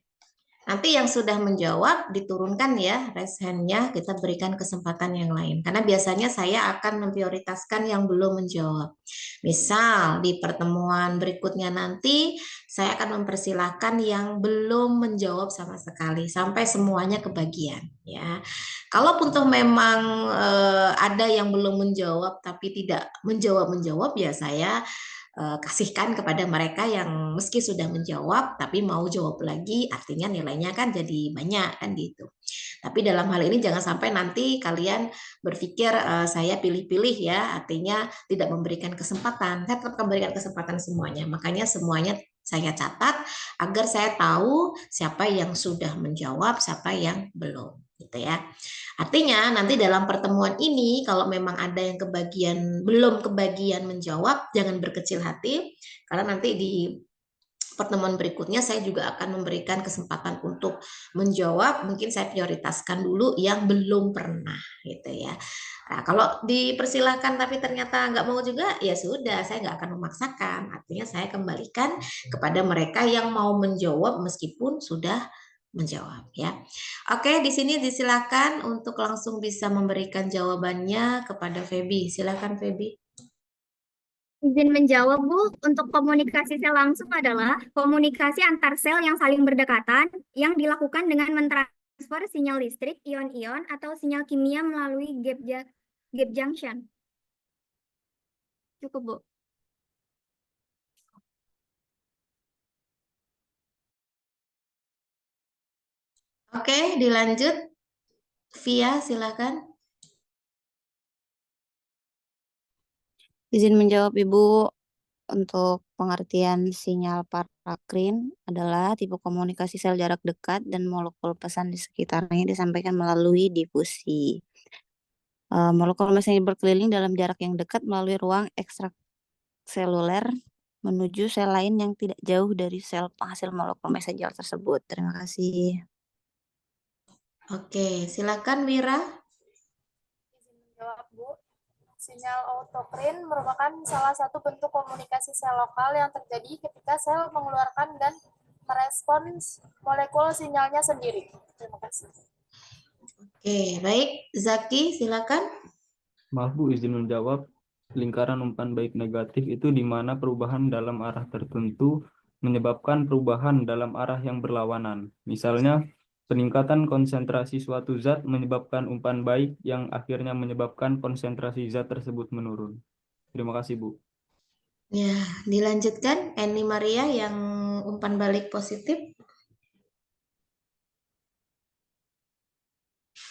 Nanti yang sudah menjawab diturunkan ya raise hand-nya, kita berikan kesempatan yang lain. Karena biasanya saya akan memprioritaskan yang belum menjawab. Misal di pertemuan berikutnya nanti saya akan mempersilahkan yang belum menjawab sama sekali sampai semuanya kebagian ya. Kalaupun toh memang ada yang belum menjawab tapi tidak menjawab ya saya kasihkan kepada mereka yang meski sudah menjawab tapi mau jawab lagi, artinya nilainya kan jadi banyak kan gitu. Tapi dalam hal ini jangan sampai nanti kalian berpikir saya pilih-pilih ya, artinya tidak memberikan kesempatan. Saya tetap memberikan kesempatan semuanya. Makanya semuanya saya catat agar saya tahu siapa yang sudah menjawab, siapa yang belum gitu ya. Artinya nanti dalam pertemuan ini kalau memang ada yang belum kebagian menjawab, jangan berkecil hati karena nanti di pertemuan berikutnya saya juga akan memberikan kesempatan untuk menjawab, mungkin saya prioritaskan dulu yang belum pernah gitu ya. Nah, kalau dipersilahkan tapi ternyata nggak mau juga, ya sudah, saya nggak akan memaksakan. Artinya saya kembalikan kepada mereka yang mau menjawab meskipun sudah menjawab ya. Oke, di sini disilakan untuk langsung bisa memberikan jawabannya kepada Feby. Silakan Feby. Izin menjawab, Bu. Untuk komunikasi sel langsung adalah komunikasi antar sel yang saling berdekatan yang dilakukan dengan mentransfer sinyal listrik, ion-ion, atau sinyal kimia melalui gap junction. Cukup, Bu. Oke, dilanjut. Via, silakan. Izin menjawab Ibu, untuk pengertian sinyal parakrin adalah tipe komunikasi sel jarak dekat dan molekul pesan di sekitarnya disampaikan melalui difusi. Molekul mesenya berkeliling dalam jarak yang dekat melalui ruang ekstraseluler menuju sel lain yang tidak jauh dari sel penghasil molekul messenger tersebut. Terima kasih. Oke, silakan Wira. Izin menjawab, Bu. Sinyal autokrin merupakan salah satu bentuk komunikasi sel lokal yang terjadi ketika sel mengeluarkan dan merespons molekul sinyalnya sendiri. Terima kasih. Oke, baik. Zaki, silakan. Maaf Bu, izin menjawab. Lingkaran umpan baik negatif itu di mana perubahan dalam arah tertentu menyebabkan perubahan dalam arah yang berlawanan. Misalnya, peningkatan konsentrasi suatu zat menyebabkan umpan baik yang akhirnya menyebabkan konsentrasi zat tersebut menurun. Terima kasih, Bu. Ya, dilanjutkan Eni Maria yang umpan balik positif.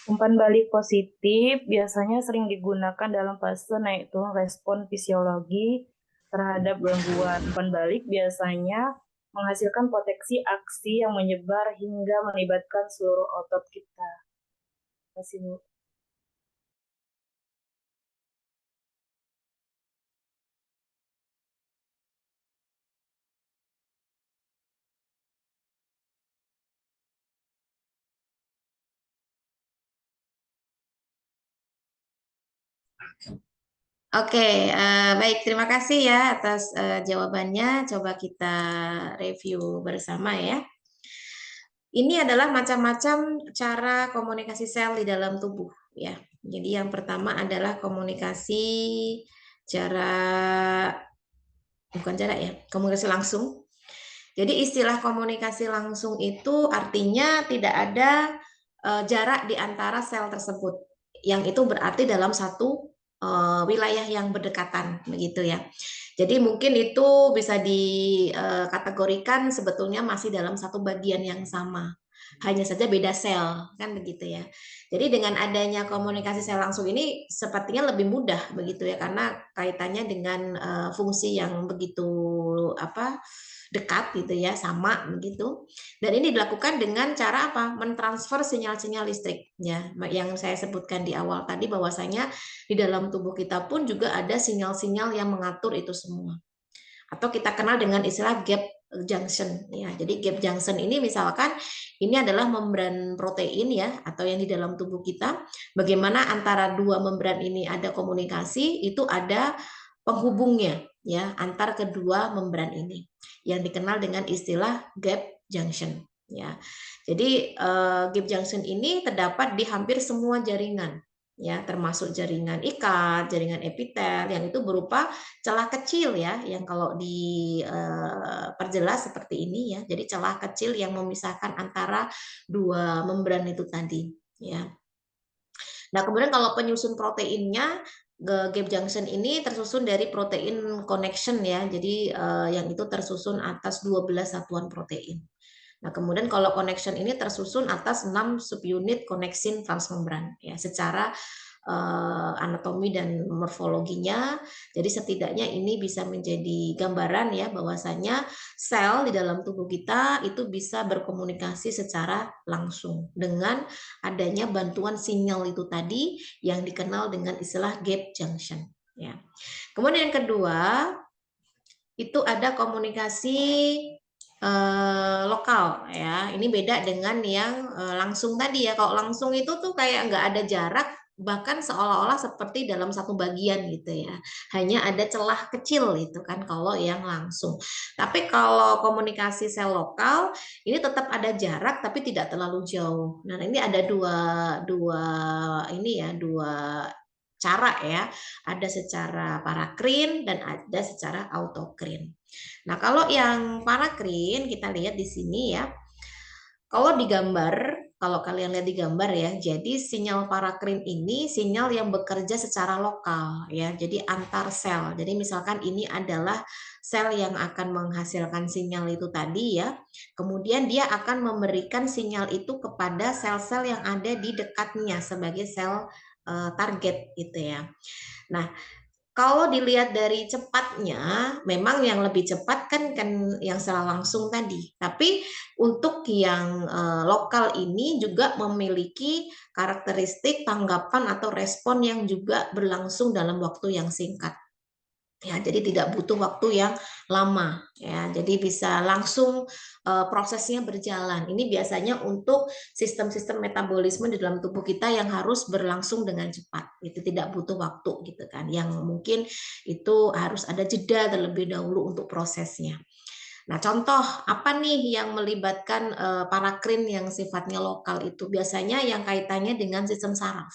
Umpan balik positif biasanya sering digunakan dalam fase naik turun respon fisiologi terhadap gangguan. Umpan balik biasanya menghasilkan potensi aksi yang menyebar hingga melibatkan seluruh otot kita. Terima kasih, Bu. Oke, baik. Terima kasih ya atas jawabannya. Coba kita review bersama ya. Ini adalah macam-macam cara komunikasi sel di dalam tubuh ya. Jadi yang pertama adalah komunikasi komunikasi langsung. Jadi istilah komunikasi langsung itu artinya tidak ada jarak di antara sel tersebut. Yang itu berarti dalam satu wilayah yang berdekatan begitu ya. Jadi mungkin itu bisa dikategorikan sebetulnya masih dalam satu bagian yang sama. Hanya saja beda sel, kan begitu ya. Jadi dengan adanya komunikasi sel langsung ini sepertinya lebih mudah begitu ya, karena kaitannya dengan fungsi yang begitu dekat gitu ya, sama begitu. Dan ini dilakukan dengan cara apa? Mentransfer sinyal-sinyal listrik ya. Yang saya sebutkan di awal tadi bahwasanya di dalam tubuh kita pun juga ada sinyal-sinyal yang mengatur itu semua. Atau kita kenal dengan istilah gap junction ya. Jadi gap junction ini misalkan ini adalah membran protein ya, atau yang di dalam tubuh kita. Bagaimana antara dua membran ini ada komunikasi, itu ada penghubungnya ya antar kedua membran ini yang dikenal dengan istilah gap junction ya. Jadi gap junction ini terdapat di hampir semua jaringan ya, termasuk jaringan ikat, jaringan epitel yang itu berupa celah kecil ya, yang kalau diperjelas seperti ini ya. Jadi celah kecil yang memisahkan antara dua membran itu tadi ya. Nah, kemudian kalau penyusun proteinnya, gap junction ini tersusun dari protein connection ya. Jadi yang itu tersusun atas 12 satuan protein. Nah, kemudian kalau connection ini tersusun atas 6 subunit koneksin transmembran ya, secara anatomi dan morfologinya. Jadi setidaknya ini bisa menjadi gambaran ya bahwasanya sel di dalam tubuh kita itu bisa berkomunikasi secara langsung dengan adanya bantuan sinyal itu tadi yang dikenal dengan istilah gap junction ya. Kemudian yang kedua itu ada komunikasi lokal ya. Ini beda dengan yang langsung tadi ya. Kalau langsung itu tuh kayak nggak ada jarak, bahkan seolah-olah seperti dalam satu bagian gitu ya. Hanya ada celah kecil itu kan kalau yang langsung. Tapi kalau komunikasi sel lokal ini tetap ada jarak tapi tidak terlalu jauh. Nah, ini ada dua cara ya. Ada secara parakrin dan ada secara autokrin. Nah, kalau yang parakrin kita lihat di sini ya. Kalau digambar, kalau kalian lihat di gambar ya, jadi sinyal parakrin ini sinyal yang bekerja secara lokal ya. Jadi antar sel. Jadi misalkan ini adalah sel yang akan menghasilkan sinyal itu tadi ya. Kemudian dia akan memberikan sinyal itu kepada sel-sel yang ada di dekatnya sebagai sel target gitu ya. Nah, Kalau dilihat dari cepatnya, memang yang lebih cepat kan yang secara langsung tadi. Tapi untuk yang lokal ini juga memiliki karakteristik tanggapan atau respon yang juga berlangsung dalam waktu yang singkat. Ya, jadi tidak butuh waktu yang lama ya. Jadi bisa langsung prosesnya berjalan. Ini biasanya untuk sistem-sistem metabolisme di dalam tubuh kita yang harus berlangsung dengan cepat. Itu tidak butuh waktu gitu kan. Yang mungkin itu harus ada jeda terlebih dahulu untuk prosesnya. Nah, contoh apa nih yang melibatkan parakrin yang sifatnya lokal itu? Biasanya yang kaitannya dengan sistem saraf.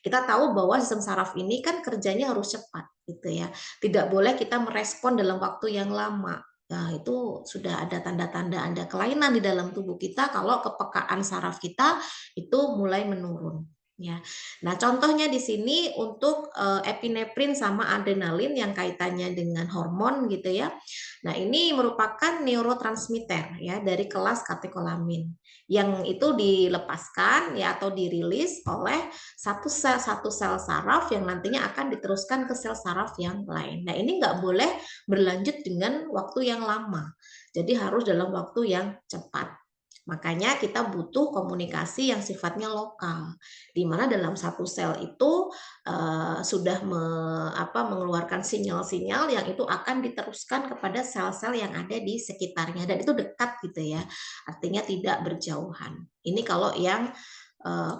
Kita tahu bahwa sistem saraf ini kan kerjanya harus cepat gitu ya. Tidak boleh kita merespon dalam waktu yang lama. Nah, itu sudah ada tanda-tanda ada kelainan di dalam tubuh kita kalau kepekaan saraf kita itu mulai menurun. Ya. Nah, contohnya di sini untuk epinefrin sama adrenalin yang kaitannya dengan hormon gitu ya. Nah, ini merupakan neurotransmitter ya dari kelas katekolamin yang itu dilepaskan ya atau dirilis oleh satu sel saraf yang nantinya akan diteruskan ke sel saraf yang lain. Nah, ini nggak boleh berlanjut dengan waktu yang lama. Jadi harus dalam waktu yang cepat. Makanya kita butuh komunikasi yang sifatnya lokal, di mana dalam satu sel itu sudah mengeluarkan sinyal-sinyal yang itu akan diteruskan kepada sel-sel yang ada di sekitarnya, dan itu dekat gitu ya, artinya tidak berjauhan. Ini kalau yang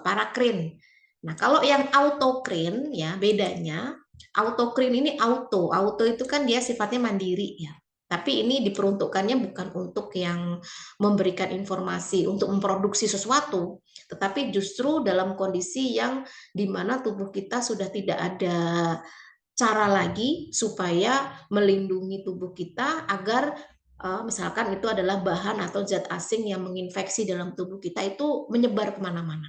parakrin. Nah, kalau yang autokrin ya bedanya, autokrin ini auto itu kan dia sifatnya mandiri ya. Tapi ini diperuntukkannya bukan untuk yang memberikan informasi, untuk memproduksi sesuatu, tetapi justru dalam kondisi yang dimana tubuh kita sudah tidak ada cara lagi supaya melindungi tubuh kita agar misalkan itu adalah bahan atau zat asing yang menginfeksi dalam tubuh kita itu menyebar kemana-mana.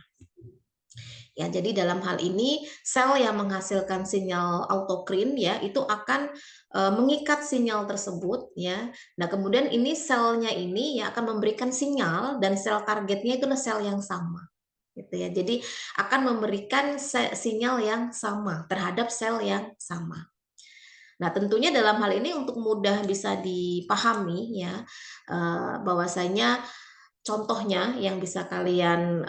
Ya, jadi dalam hal ini sel yang menghasilkan sinyal autokrin ya itu akan mengikat sinyal tersebut ya. Nah, kemudian ini selnya ini ya akan memberikan sinyal dan sel targetnya itu adalah sel yang sama. Gitu ya. Jadi akan memberikan sinyal yang sama terhadap sel yang sama. Nah, tentunya dalam hal ini untuk mudah bisa dipahami ya bahwasanya contohnya yang bisa kalian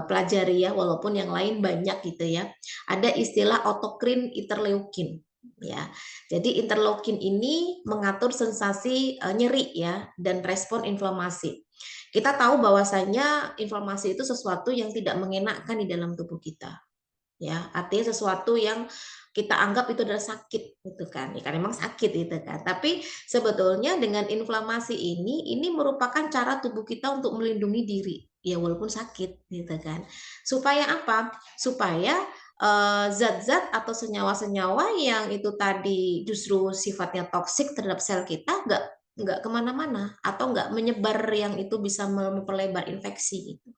pelajari ya, walaupun yang lain banyak gitu ya. Ada istilah autokrin interleukin ya. Jadi interleukin ini mengatur sensasi nyeri ya dan respon inflamasi. Kita tahu bahwasanya inflamasi itu sesuatu yang tidak mengenakkan di dalam tubuh kita. Ya, artinya sesuatu yang kita anggap itu adalah sakit gitu kan. Ya kan memang sakit gitu kan. Tapi sebetulnya dengan inflamasi ini merupakan cara tubuh kita untuk melindungi diri. Ya walaupun sakit gitu kan. Supaya apa? Supaya zat-zat atau senyawa-senyawa yang itu tadi justru sifatnya toksik terhadap sel kita nggak kemana-mana atau nggak menyebar yang itu bisa memperlebar infeksi gitu.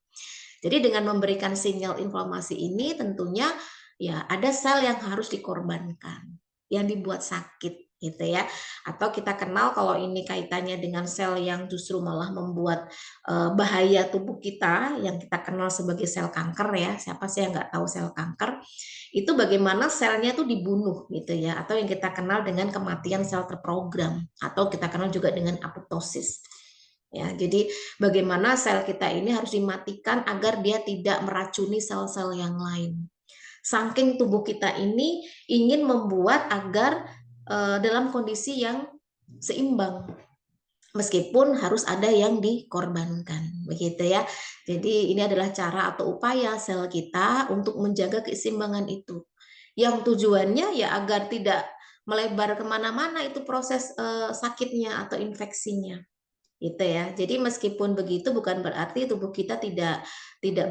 Jadi dengan memberikan sinyal inflamasi ini tentunya ya ada sel yang harus dikorbankan, yang dibuat sakit gitu ya. Atau kita kenal kalau ini kaitannya dengan sel yang justru malah membuat bahaya tubuh kita, yang kita kenal sebagai sel kanker ya. Siapa sih yang nggak tahu sel kanker? Itu bagaimana selnya itu dibunuh gitu ya, atau yang kita kenal dengan kematian sel terprogram, atau kita kenal juga dengan apoptosis. Ya, jadi bagaimana sel kita ini harus dimatikan agar dia tidak meracuni sel-sel yang lain. Saking tubuh kita ini ingin membuat agar dalam kondisi yang seimbang, meskipun harus ada yang dikorbankan, begitu ya. Jadi ini adalah cara atau upaya sel kita untuk menjaga keseimbangan itu. Yang tujuannya ya agar tidak melebar kemana-mana itu proses sakitnya atau infeksinya. Gitu ya. Jadi meskipun begitu bukan berarti tubuh kita tidak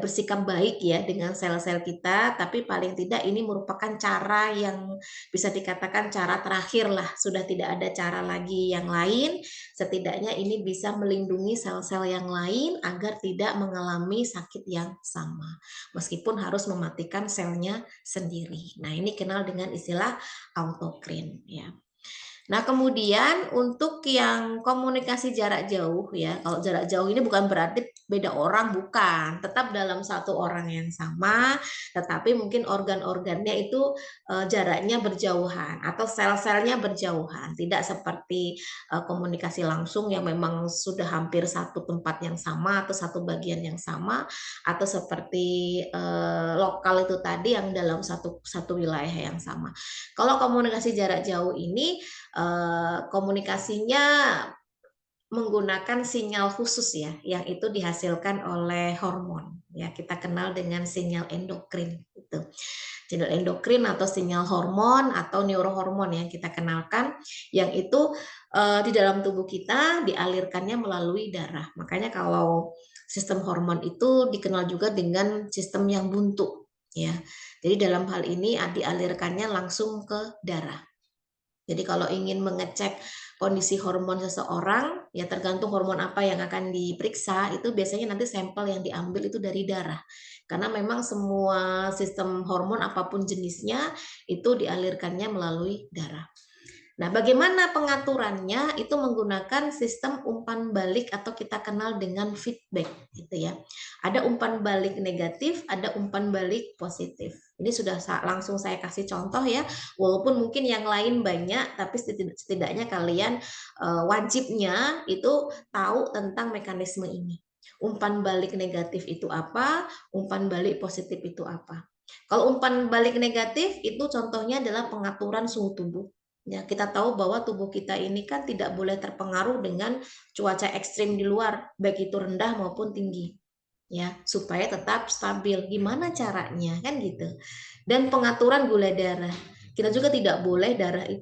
bersikap baik ya dengan sel-sel kita, tapi paling tidak ini merupakan cara yang bisa dikatakan cara terakhir lah. Sudah tidak ada cara lagi yang lain, setidaknya ini bisa melindungi sel-sel yang lain agar tidak mengalami sakit yang sama. Meskipun harus mematikan selnya sendiri. Nah, ini kenal dengan istilah autokrin ya. Nah, kemudian untuk yang komunikasi jarak jauh ya, kalau jarak jauh ini bukan berarti beda orang, bukan. Tetap dalam satu orang yang sama, tetapi mungkin organ-organnya itu jaraknya berjauhan atau sel-selnya berjauhan. Tidak seperti komunikasi langsung yang memang sudah hampir satu tempat yang sama atau satu bagian yang sama, atau seperti lokal itu tadi yang dalam satu wilayah yang sama. Kalau komunikasi jarak jauh ini komunikasinya menggunakan sinyal khusus ya, yang itu dihasilkan oleh hormon ya, kita kenal dengan sinyal endokrin itu. Sinyal endokrin atau sinyal hormon atau neurohormon yang kita kenalkan, yang itu di dalam tubuh kita dialirkannya melalui darah. Makanya kalau sistem hormon itu dikenal juga dengan sistem yang buntu ya. Jadi dalam hal ini dialirkannya langsung ke darah. Jadi kalau ingin mengecek kondisi hormon seseorang, ya tergantung hormon apa yang akan diperiksa, itu biasanya nanti sampel yang diambil itu dari darah. Karena memang semua sistem hormon apapun jenisnya, itu dialirkannya melalui darah. Nah, bagaimana pengaturannya? Itu menggunakan sistem umpan balik atau kita kenal dengan feedback, gitu ya. Ada umpan balik negatif, ada umpan balik positif. Ini sudah langsung saya kasih contoh ya, walaupun mungkin yang lain banyak, tapi setidaknya kalian wajibnya itu tahu tentang mekanisme ini. Umpan balik negatif itu apa? Umpan balik positif itu apa? Kalau umpan balik negatif itu contohnya adalah pengaturan suhu tubuh. Ya, kita tahu bahwa tubuh kita ini kan tidak boleh terpengaruh dengan cuaca ekstrim di luar, baik itu rendah maupun tinggi. Ya, supaya tetap stabil. Gimana caranya? Kan gitu. Dan pengaturan gula darah. Kita juga tidak boleh tidak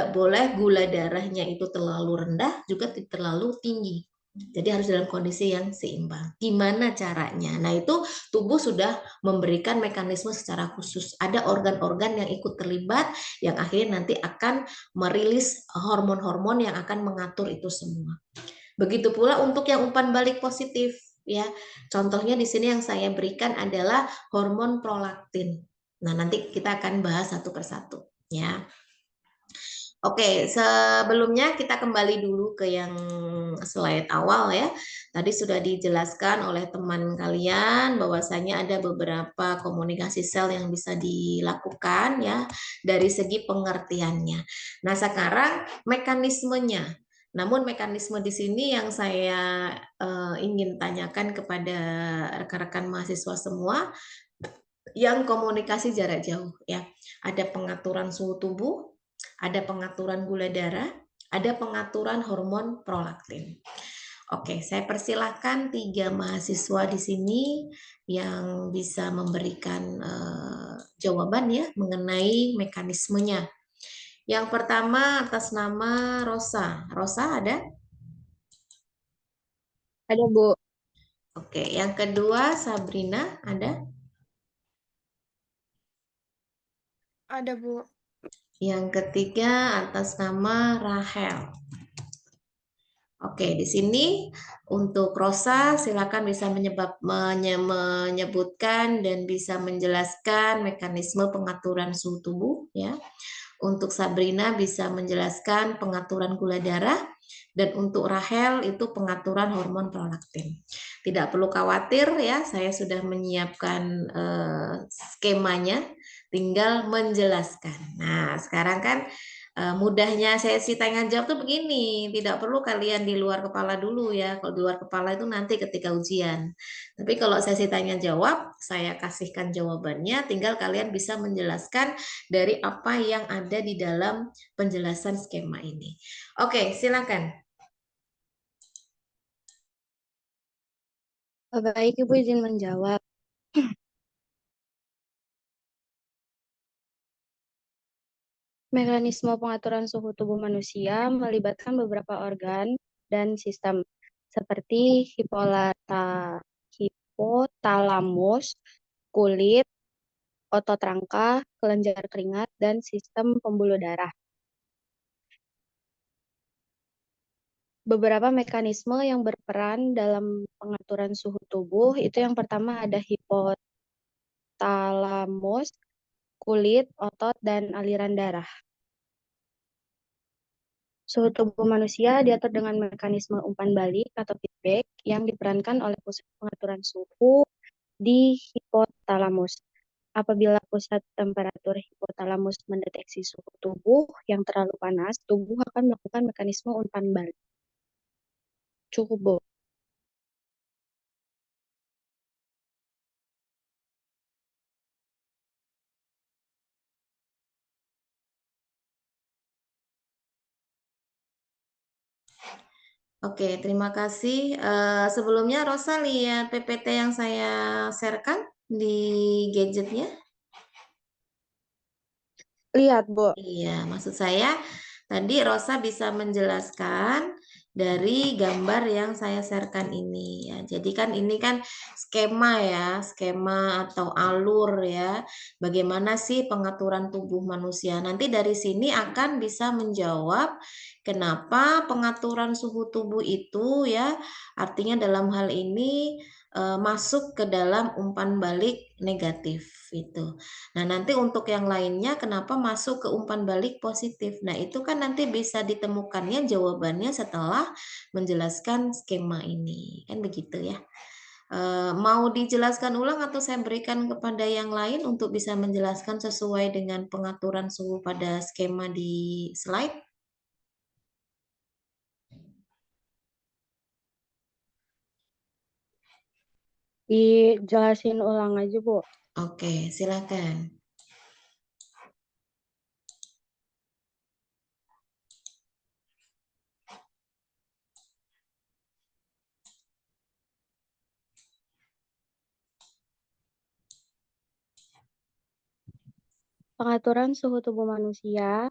boleh gula darahnya itu terlalu rendah, juga terlalu tinggi. Jadi harus dalam kondisi yang seimbang. Gimana caranya? Nah, itu tubuh sudah memberikan mekanisme secara khusus. Ada organ-organ yang ikut terlibat yang akhirnya nanti akan merilis hormon-hormon yang akan mengatur itu semua. Begitu pula untuk yang umpan balik positif ya. Contohnya di sini yang saya berikan adalah hormon prolaktin. Nah, nanti kita akan bahas satu persatu ya. Oke, sebelumnya kita kembali dulu ke yang slide awal ya. Tadi sudah dijelaskan oleh teman kalian bahwasanya ada beberapa komunikasi sel yang bisa dilakukan ya dari segi pengertiannya. Nah, sekarang mekanismenya. Namun mekanisme di sini yang saya ingin tanyakan kepada rekan-rekan mahasiswa semua yang komunikasi jarak jauh ya. Ada pengaturan suhu tubuh, ada pengaturan gula darah, ada pengaturan hormon prolaktin. Oke, saya persilahkan 3 mahasiswa di sini yang bisa memberikan jawaban ya mengenai mekanismenya. Yang pertama atas nama Rosa. Rosa ada? Ada, Bu. Oke, yang kedua Sabrina ada? Ada, Bu. Yang ketiga atas nama Rahel. Oke, di sini untuk Rosa silakan bisa menyebutkan dan bisa menjelaskan mekanisme pengaturan suhu tubuh ya. Untuk Sabrina bisa menjelaskan pengaturan gula darah dan untuk Rahel itu pengaturan hormon prolaktin. Tidak perlu khawatir ya, saya sudah menyiapkan skemanya, tinggal menjelaskan. Nah, sekarang kan mudahnya sesi tanya jawab tuh begini, tidak perlu kalian di luar kepala dulu ya. Kalau di luar kepala itu nanti ketika ujian. Tapi kalau sesi tanya jawab, saya kasihkan jawabannya, tinggal kalian bisa menjelaskan dari apa yang ada di dalam penjelasan skema ini. Oke, silakan. Baik, Ibu izin menjawab. Mekanisme pengaturan suhu tubuh manusia melibatkan beberapa organ dan sistem seperti hipotalamus, kulit, otot rangka, kelenjar keringat, dan sistem pembuluh darah. Beberapa mekanisme yang berperan dalam pengaturan suhu tubuh itu yang pertama ada hipotalamus, kulit, otot, dan aliran darah. Suhu tubuh manusia diatur dengan mekanisme umpan balik atau feedback yang diperankan oleh pusat pengaturan suhu di hipotalamus. Apabila pusat temperatur hipotalamus mendeteksi suhu tubuh yang terlalu panas, tubuh akan melakukan mekanisme umpan balik. Cukup, Bu. Oke, terima kasih. Sebelumnya Rosa lihat PPT yang saya sharekan di gadgetnya. Lihat, Bu. Iya, maksud saya tadi Rosa bisa menjelaskan dari gambar yang saya sharekan ini ya. Jadi kan ini kan skema ya, skema atau alur ya. Bagaimana sih pengaturan tubuh manusia? Nanti dari sini akan bisa menjawab kenapa pengaturan suhu tubuh itu ya, artinya dalam hal ini masuk ke dalam umpan balik negatif itu. Nah, nanti untuk yang lainnya kenapa masuk ke umpan balik positif? Nah, itu kan nanti bisa ditemukannya jawabannya setelah menjelaskan skema ini. Kan begitu ya. Mau dijelaskan ulang atau saya berikan kepada yang lain untuk bisa menjelaskan sesuai dengan pengaturan suhu pada skema di slide? Dijelasin ulang aja, Bu. Oke, silakan. Pengaturan suhu tubuh manusia.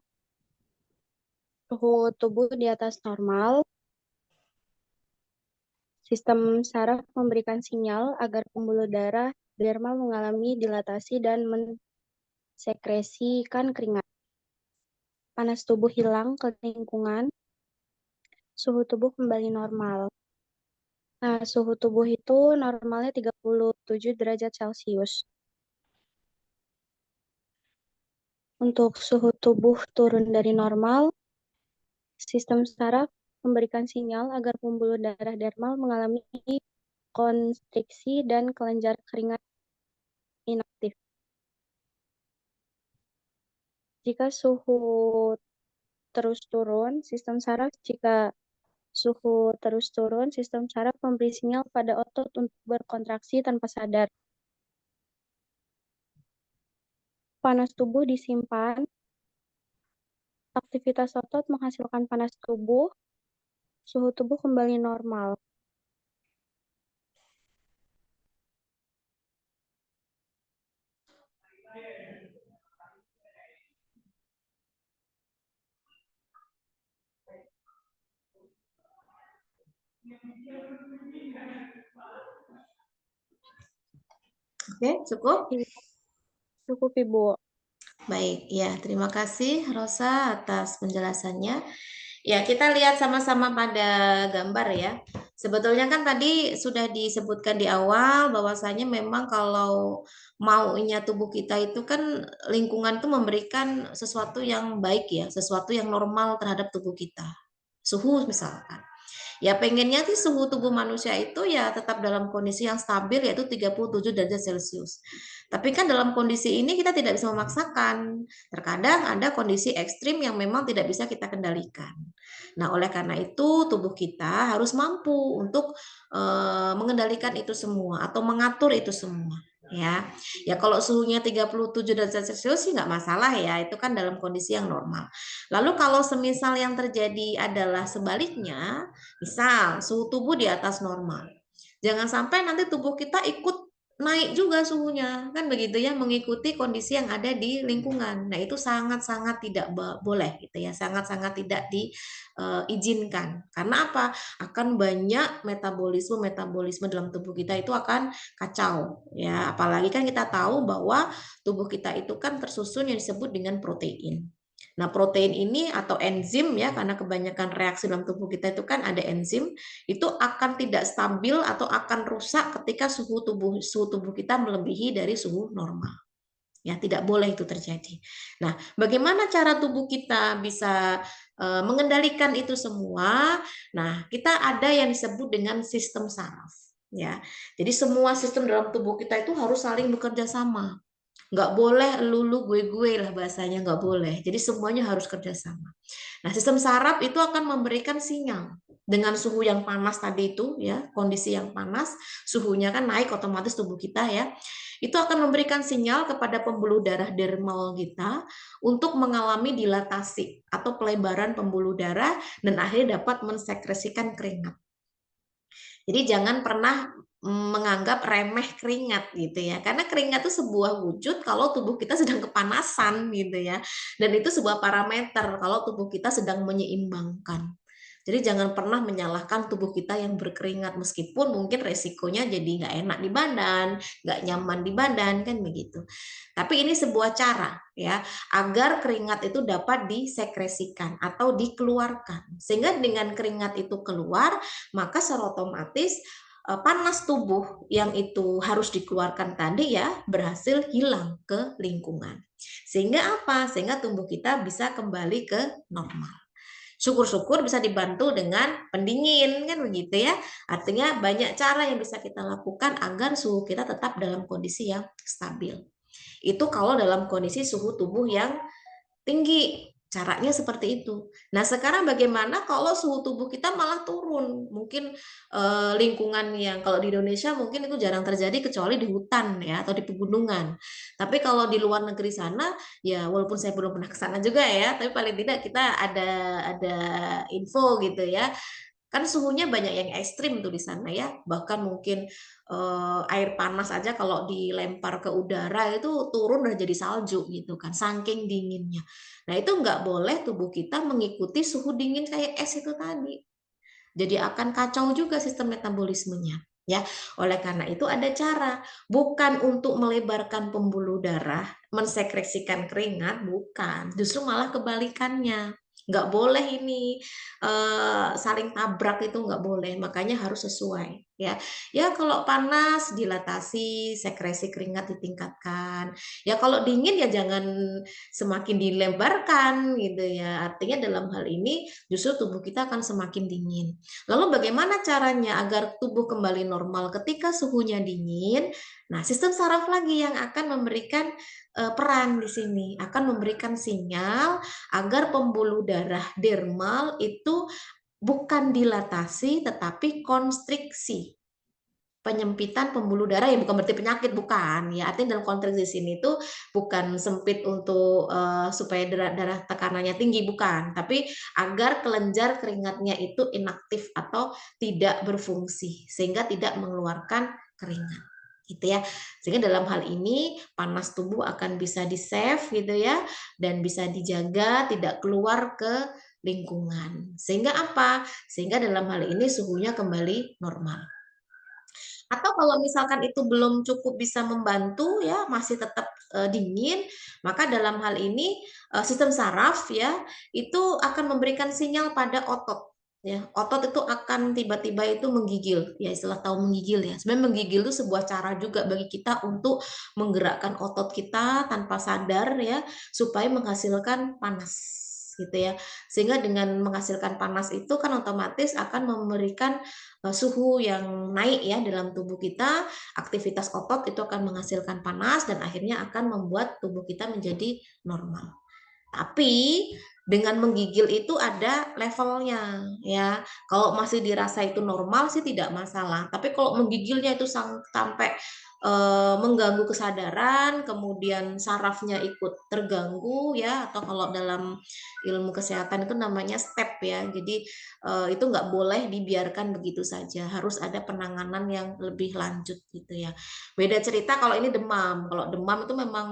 Suhu tubuh di atas normal. Sistem saraf memberikan sinyal agar pembuluh darah dermal mengalami dilatasi dan mensekresikan keringat. Panas tubuh hilang ke lingkungan, suhu tubuh kembali normal. Nah, suhu tubuh itu normalnya 37 derajat Celcius. Untuk suhu tubuh turun dari normal, sistem saraf memberikan sinyal agar pembuluh darah dermal mengalami konstriksi dan kelenjar keringat inaktif. Jika suhu terus turun, sistem saraf memberi sinyal pada otot untuk berkontraksi tanpa sadar. Panas tubuh disimpan. Aktivitas otot menghasilkan panas tubuh. Suhu tubuh kembali normal. Oke, cukup? Cukup, Ibu. Baik, ya terima kasih Rosa atas penjelasannya. Ya, kita lihat sama-sama pada gambar ya. Sebetulnya kan tadi sudah disebutkan di awal bahwasanya memang kalau maunya tubuh kita itu kan lingkungan itu memberikan sesuatu yang baik ya, sesuatu yang normal terhadap tubuh kita. Suhu misalkan. Ya pengennya sih suhu tubuh manusia itu ya tetap dalam kondisi yang stabil yaitu 37 derajat Celcius. Tapi kan dalam kondisi ini kita tidak bisa memaksakan. Terkadang ada kondisi ekstrim yang memang tidak bisa kita kendalikan. Nah, oleh karena itu tubuh kita harus mampu untuk mengendalikan itu semua atau mengatur itu semua. Ya kalau suhunya 37 derajat Celcius sih nggak masalah ya, itu kan dalam kondisi yang normal. Lalu kalau semisal yang terjadi adalah sebaliknya, misal suhu tubuh di atas normal, jangan sampai nanti tubuh kita ikut naik juga suhunya, kan begitu ya, mengikuti kondisi yang ada di lingkungan. Nah itu sangat-sangat tidak boleh gitu ya, sangat-sangat tidak diizinkan. Karena apa? Akan banyak metabolisme dalam tubuh kita itu akan kacau ya. Apalagi kan kita tahu bahwa tubuh kita itu kan tersusun yang disebut dengan protein. Nah, protein ini atau enzim ya, karena kebanyakan reaksi dalam tubuh kita itu kan ada enzim, itu akan tidak stabil atau akan rusak ketika suhu tubuh kita melebihi dari suhu normal. Ya, tidak boleh itu terjadi. Nah, bagaimana cara tubuh kita bisa mengendalikan itu semua. Nah, kita ada yang disebut dengan sistem saraf, ya. Jadi semua sistem dalam tubuh kita itu harus saling bekerja sama. Nggak boleh lulu gue lah bahasanya, nggak boleh. Jadi semuanya harus kerjasama. Nah, sistem saraf itu akan memberikan sinyal dengan suhu yang panas tadi itu, ya, kondisi yang panas, suhunya kan naik otomatis tubuh kita, ya. Itu akan memberikan sinyal kepada pembuluh darah dermal kita untuk mengalami dilatasi atau pelebaran pembuluh darah dan akhirnya dapat mensekresikan keringat. Jadi jangan pernah menganggap remeh keringat gitu ya, karena keringat itu sebuah wujud kalau tubuh kita sedang kepanasan gitu ya, dan itu sebuah parameter kalau tubuh kita sedang menyeimbangkan. Jadi jangan pernah menyalahkan tubuh kita yang berkeringat, meskipun mungkin resikonya jadi nggak enak di badan, nggak nyaman di badan, kan begitu. Tapi ini sebuah cara ya, agar keringat itu dapat disekresikan atau dikeluarkan. Sehingga dengan keringat itu keluar, maka secara otomatis panas tubuh yang itu harus dikeluarkan tadi ya berhasil hilang ke lingkungan. Sehingga apa? Sehingga tubuh kita bisa kembali ke normal. Syukur-syukur bisa dibantu dengan pendingin, kan begitu ya. Artinya banyak cara yang bisa kita lakukan agar suhu kita tetap dalam kondisi yang stabil. Itu kalau dalam kondisi suhu tubuh yang tinggi. Caranya seperti itu. Nah, sekarang bagaimana kalau suhu tubuh kita malah turun? Mungkin lingkungan yang kalau di Indonesia mungkin itu jarang terjadi kecuali di hutan ya atau di pegunungan. Tapi kalau di luar negeri sana ya walaupun saya belum pernah ke sana juga ya, tapi paling tidak kita ada info gitu ya. Kan suhunya banyak yang ekstrim tuh di sana ya, bahkan mungkin air panas aja kalau dilempar ke udara itu turun udah jadi salju gitu kan, saking dinginnya. Nah itu nggak boleh tubuh kita mengikuti suhu dingin kayak es itu tadi. Jadi akan kacau juga sistem metabolismenya. Ya, oleh karena itu ada cara, bukan untuk melebarkan pembuluh darah, mensekresikan keringat, bukan, justru malah kebalikannya. Nggak boleh ini saling tabrak, itu nggak boleh, makanya harus sesuai ya. Ya kalau panas dilatasi, sekresi keringat ditingkatkan. Ya kalau dingin ya jangan semakin dilebarkan gitu ya. Artinya dalam hal ini justru tubuh kita akan semakin dingin. Lalu bagaimana caranya agar tubuh kembali normal ketika suhunya dingin? Nah, sistem saraf lagi yang akan memberikan peran di sini, akan memberikan sinyal agar pembuluh darah dermal itu bukan dilatasi tetapi konstriksi. Penyempitan pembuluh darah ya bukan berarti penyakit, bukan ya, artinya dalam konteks di sini itu bukan sempit untuk supaya darah tekanannya tinggi, bukan, tapi agar kelenjar keringatnya itu inaktif atau tidak berfungsi sehingga tidak mengeluarkan keringat gitu ya. Sehingga dalam hal ini panas tubuh akan bisa di-save gitu ya, dan bisa dijaga tidak keluar ke lingkungan. Sehingga apa? Sehingga dalam hal ini suhunya kembali normal. Atau kalau misalkan itu belum cukup bisa membantu ya, masih tetap dingin, maka dalam hal ini sistem saraf ya itu akan memberikan sinyal pada otot. Ya, otot itu akan tiba-tiba itu menggigil, ya istilah tahu menggigil ya. Sebenarnya menggigil itu sebuah cara juga bagi kita untuk menggerakkan otot kita tanpa sadar ya, supaya menghasilkan panas gitu ya. Sehingga dengan menghasilkan panas itu kan otomatis akan memberikan suhu yang naik ya dalam tubuh kita, aktivitas otot itu akan menghasilkan panas dan akhirnya akan membuat tubuh kita menjadi normal. Tapi dengan menggigil itu ada levelnya ya. Kalau masih dirasa itu normal sih tidak masalah. Tapi kalau menggigilnya itu sampai mengganggu kesadaran, kemudian sarafnya ikut terganggu ya, atau kalau dalam ilmu kesehatan itu namanya step ya. Jadi itu nggak boleh dibiarkan begitu saja. Harus ada penanganan yang lebih lanjut gitu ya. Beda cerita kalau ini demam. Kalau demam itu memang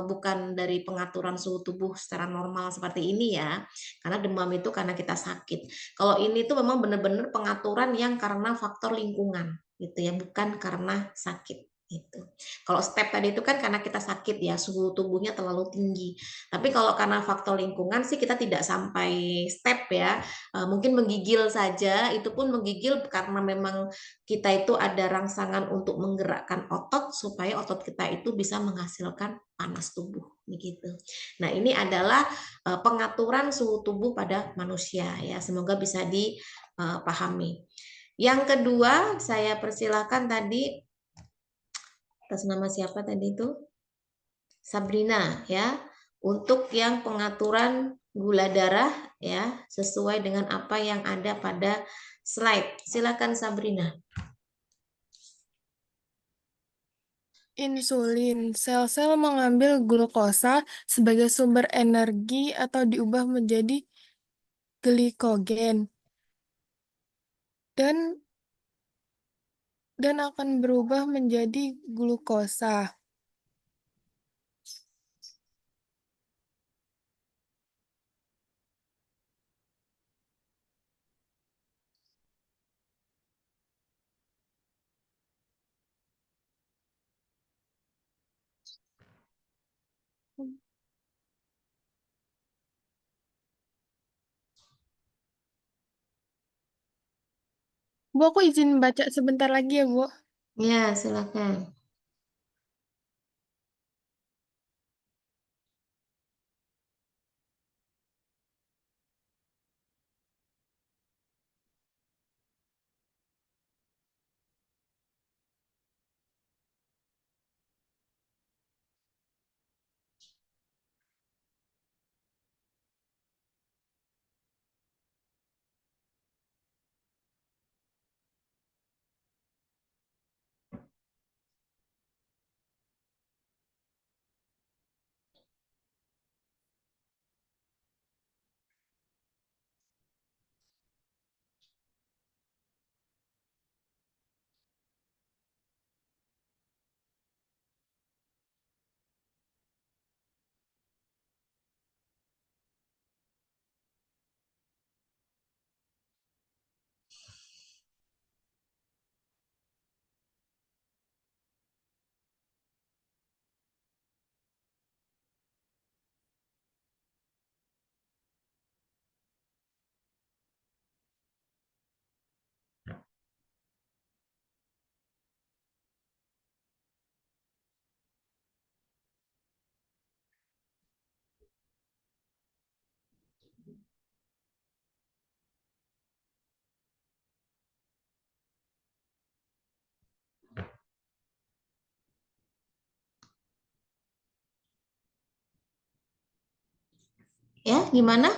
bukan dari pengaturan suhu tubuh secara normal seperti ini ya. Karena demam itu karena kita sakit. Kalau ini tuh memang benar-benar pengaturan yang karena faktor lingkungan gitu ya, bukan karena sakit. Gitu. Kalau step tadi itu kan karena kita sakit ya, suhu tubuhnya terlalu tinggi. Tapi kalau karena faktor lingkungan sih kita tidak sampai step ya. Mungkin menggigil saja, itu pun menggigil karena memang kita itu ada rangsangan untuk menggerakkan otot supaya otot kita itu bisa menghasilkan panas tubuh begitu. Nah, ini adalah pengaturan suhu tubuh pada manusia ya. Semoga bisa dipahami. Yang kedua, saya persilakan tadi atas nama siapa tadi itu? Sabrina ya. Untuk yang pengaturan gula darah ya, sesuai dengan apa yang ada pada slide. Silakan Sabrina. Insulin. Sel-sel mengambil glukosa sebagai sumber energi atau diubah menjadi glikogen dan akan berubah menjadi glukosa. Bu, aku izin baca sebentar lagi ya, Bu. Ya, silakan. Ya, gimana?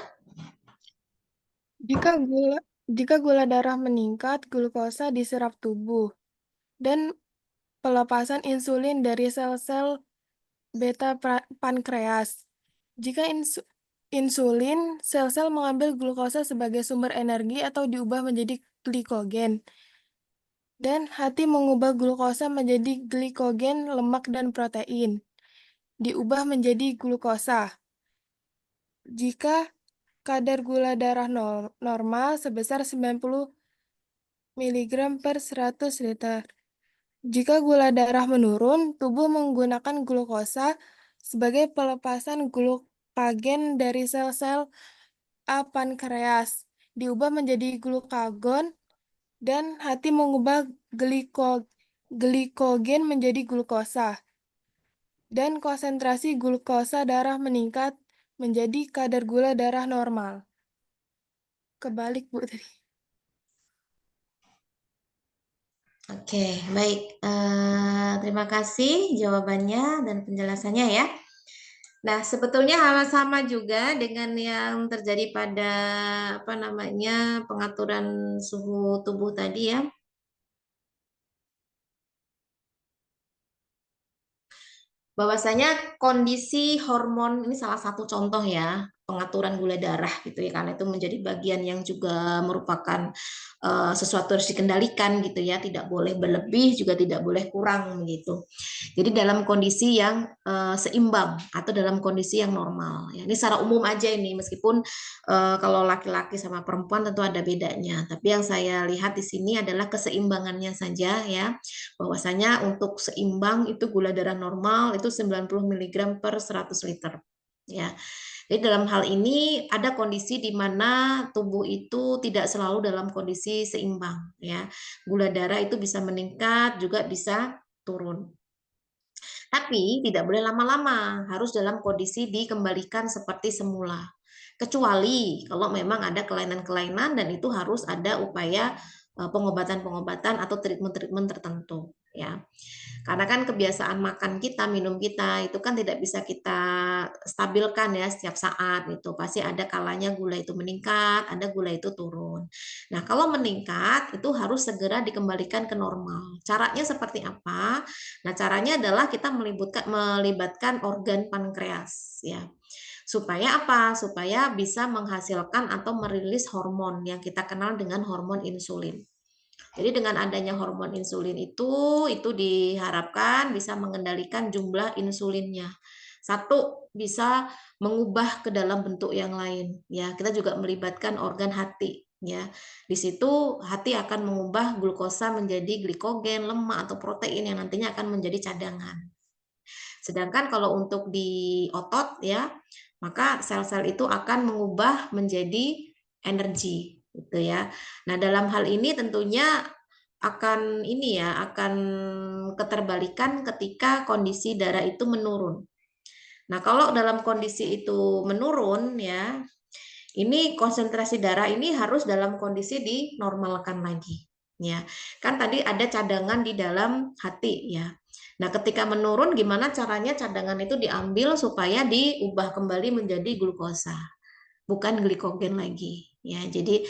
Jika gula darah meningkat, glukosa diserap tubuh dan pelepasan insulin dari sel-sel beta pankreas. Jika insulin, sel-sel mengambil glukosa sebagai sumber energi atau diubah menjadi glikogen. Dan hati mengubah glukosa menjadi glikogen, lemak, dan protein. Diubah menjadi glukosa. Jika kadar gula darah normal sebesar 90 mg per 100 liter. Jika gula darah menurun, tubuh menggunakan glukosa sebagai pelepasan glukagen dari sel-sel pankreas, diubah menjadi glukagon, dan hati mengubah glikogen menjadi glukosa. Dan konsentrasi glukosa darah meningkat menjadi kadar gula darah normal. Kebalik, Bu, tadi. Oke, baik. Terima kasih jawabannya dan penjelasannya ya. Nah, sebetulnya sama juga dengan yang terjadi pada apa namanya pengaturan suhu tubuh tadi ya. Bahwasanya kondisi hormon ini salah satu contoh ya. pengaturan gula darah gitu ya, karena itu menjadi bagian yang juga merupakan sesuatu harus dikendalikan gitu ya, tidak boleh berlebih juga tidak boleh kurang gitu. Jadi dalam kondisi yang seimbang atau dalam kondisi yang normal ya. Ini secara umum aja ini, meskipun kalau laki-laki sama perempuan tentu ada bedanya, tapi yang saya lihat di sini adalah keseimbangannya saja ya, bahwasanya untuk seimbang itu gula darah normal itu 90 mg per 100 liter ya. Jadi dalam hal ini ada kondisi di mana tubuh itu tidak selalu dalam kondisi seimbang ya. Gula darah itu bisa meningkat juga bisa turun. Tapi tidak boleh lama-lama, harus dalam kondisi dikembalikan seperti semula. Kecuali kalau memang ada kelainan-kelainan dan itu harus ada upaya pengobatan-pengobatan atau treatment-treatment tertentu ya. Karena kan kebiasaan makan kita, minum kita itu kan tidak bisa kita stabilkan ya setiap saat itu. Pasti ada kalanya gula itu meningkat, ada gula itu turun. Nah, kalau meningkat itu harus segera dikembalikan ke normal. Caranya seperti apa? Nah, caranya adalah kita melibatkan organ pankreas ya. Supaya apa? Supaya bisa menghasilkan atau merilis hormon yang kita kenal dengan hormon insulin. Jadi dengan adanya hormon insulin itu diharapkan bisa mengendalikan jumlah insulinnya. Satu, bisa mengubah ke dalam bentuk yang lain. Ya, kita juga melibatkan organ hati. Ya, di situ hati akan mengubah glukosa menjadi glikogen, lemak atau protein yang nantinya akan menjadi cadangan. Sedangkan kalau untuk di otot ya, maka sel-sel itu akan mengubah menjadi energi gitu ya. Nah, dalam hal ini tentunya akan akan keterbalikan ketika kondisi darah itu menurun. Nah, kalau dalam kondisi itu menurun ya, ini konsentrasi darah ini harus dalam kondisi dinormalkan lagi. Ya, kan tadi ada cadangan di dalam hati ya. Nah, ketika menurun gimana caranya cadangan itu diambil supaya diubah kembali menjadi glukosa, bukan glikogen lagi ya. Jadi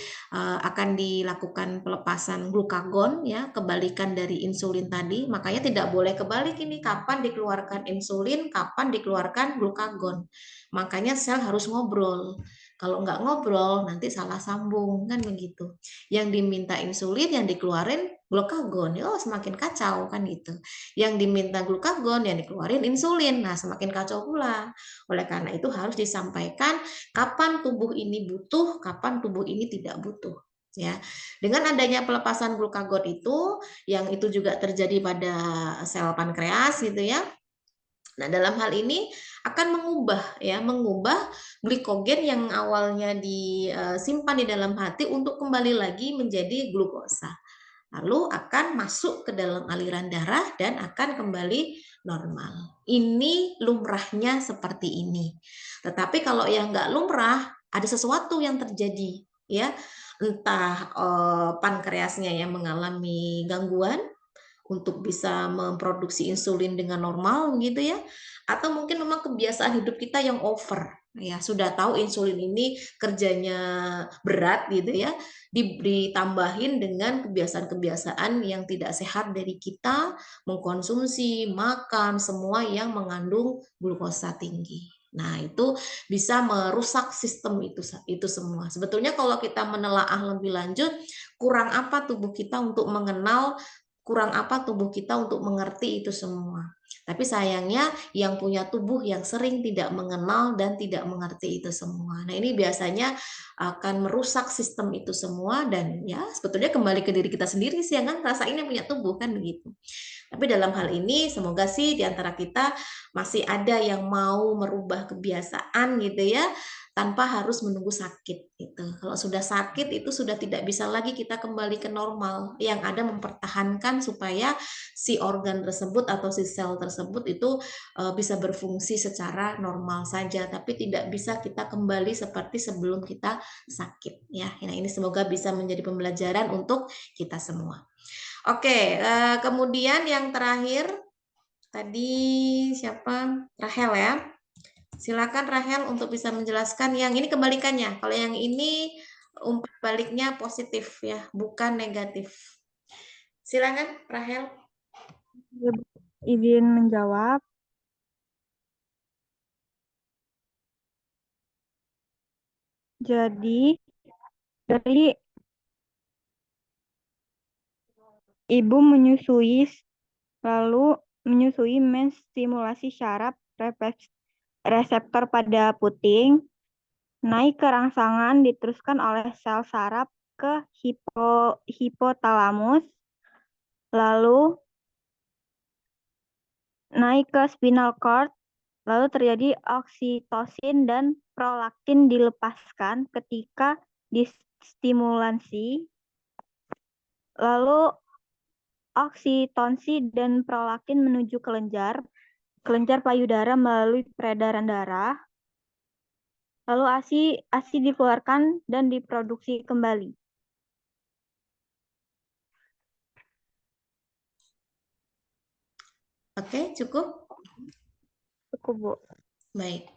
akan dilakukan pelepasan glukagon ya, kebalikan dari insulin tadi. Makanya tidak boleh kebalik ini, kapan dikeluarkan insulin, kapan dikeluarkan glukagon. Makanya sel harus ngobrol. Kalau nggak ngobrol nanti salah sambung kan begitu. Yang diminta insulin, yang dikeluarin glukagon, semakin kacau kan gitu. Yang diminta glukagon, yang dikeluarin insulin, nah semakin kacau pula. Oleh karena itu harus disampaikan kapan tubuh ini butuh, kapan tubuh ini tidak butuh. Ya, dengan adanya pelepasan glukagon itu, yang itu juga terjadi pada sel pankreas gitu ya. Nah, dalam hal ini akan mengubah glikogen yang awalnya disimpan di dalam hati untuk kembali lagi menjadi glukosa. Lalu akan masuk ke dalam aliran darah dan akan kembali normal. Ini lumrahnya seperti ini. Tetapi kalau yang nggak lumrah, ada sesuatu yang terjadi, ya. Entah pankreasnya yang mengalami gangguan untuk bisa memproduksi insulin dengan normal gitu ya, atau mungkin memang kebiasaan hidup kita yang over ya, sudah tahu insulin ini kerjanya berat gitu ya, ditambahin dengan kebiasaan-kebiasaan yang tidak sehat dari kita, mengkonsumsi, makan semua yang mengandung glukosa tinggi. Nah, itu bisa merusak sistem itu semua. Sebetulnya kalau kita menelaah lebih lanjut, kurang apa tubuh kita untuk mengenal, kurang apa tubuh kita untuk mengerti itu semua. Tapi sayangnya yang punya tubuh yang sering tidak mengenal dan tidak mengerti itu semua. Nah, ini biasanya akan merusak sistem itu semua dan ya sebetulnya kembali ke diri kita sendiri sih, kan rasain yang punya tubuh kan begitu. Tapi dalam hal ini semoga sih di antara kita masih ada yang mau merubah kebiasaan gitu ya, tanpa harus menunggu sakit gitu. Kalau sudah sakit itu sudah tidak bisa lagi kita kembali ke normal. Yang ada mempertahankan supaya si organ tersebut atau si sel tersebut itu bisa berfungsi secara normal saja, tapi tidak bisa kita kembali seperti sebelum kita sakit ya. Nah, ini semoga bisa menjadi pembelajaran untuk kita semua. Oke, kemudian yang terakhir tadi siapa? Rahel ya. Silakan Rahel untuk bisa menjelaskan yang ini kebalikannya. Kalau yang ini umpan baliknya positif ya, bukan negatif. Silakan Rahel. Izin menjawab. Jadi dari ibu menyusui, lalu menyusui menstimulasi syaraf reseptor pada puting, naik ke rangsangan, diteruskan oleh sel saraf ke hipotalamus, lalu naik ke spinal cord, lalu terjadi oksitosin dan prolaktin dilepaskan ketika distimulasi, lalu oksitosin dan prolaktin menuju kelenjar payudara melalui peredaran darah, lalu ASI dikeluarkan dan diproduksi kembali. Oke, cukup? Cukup, Bu. Baik.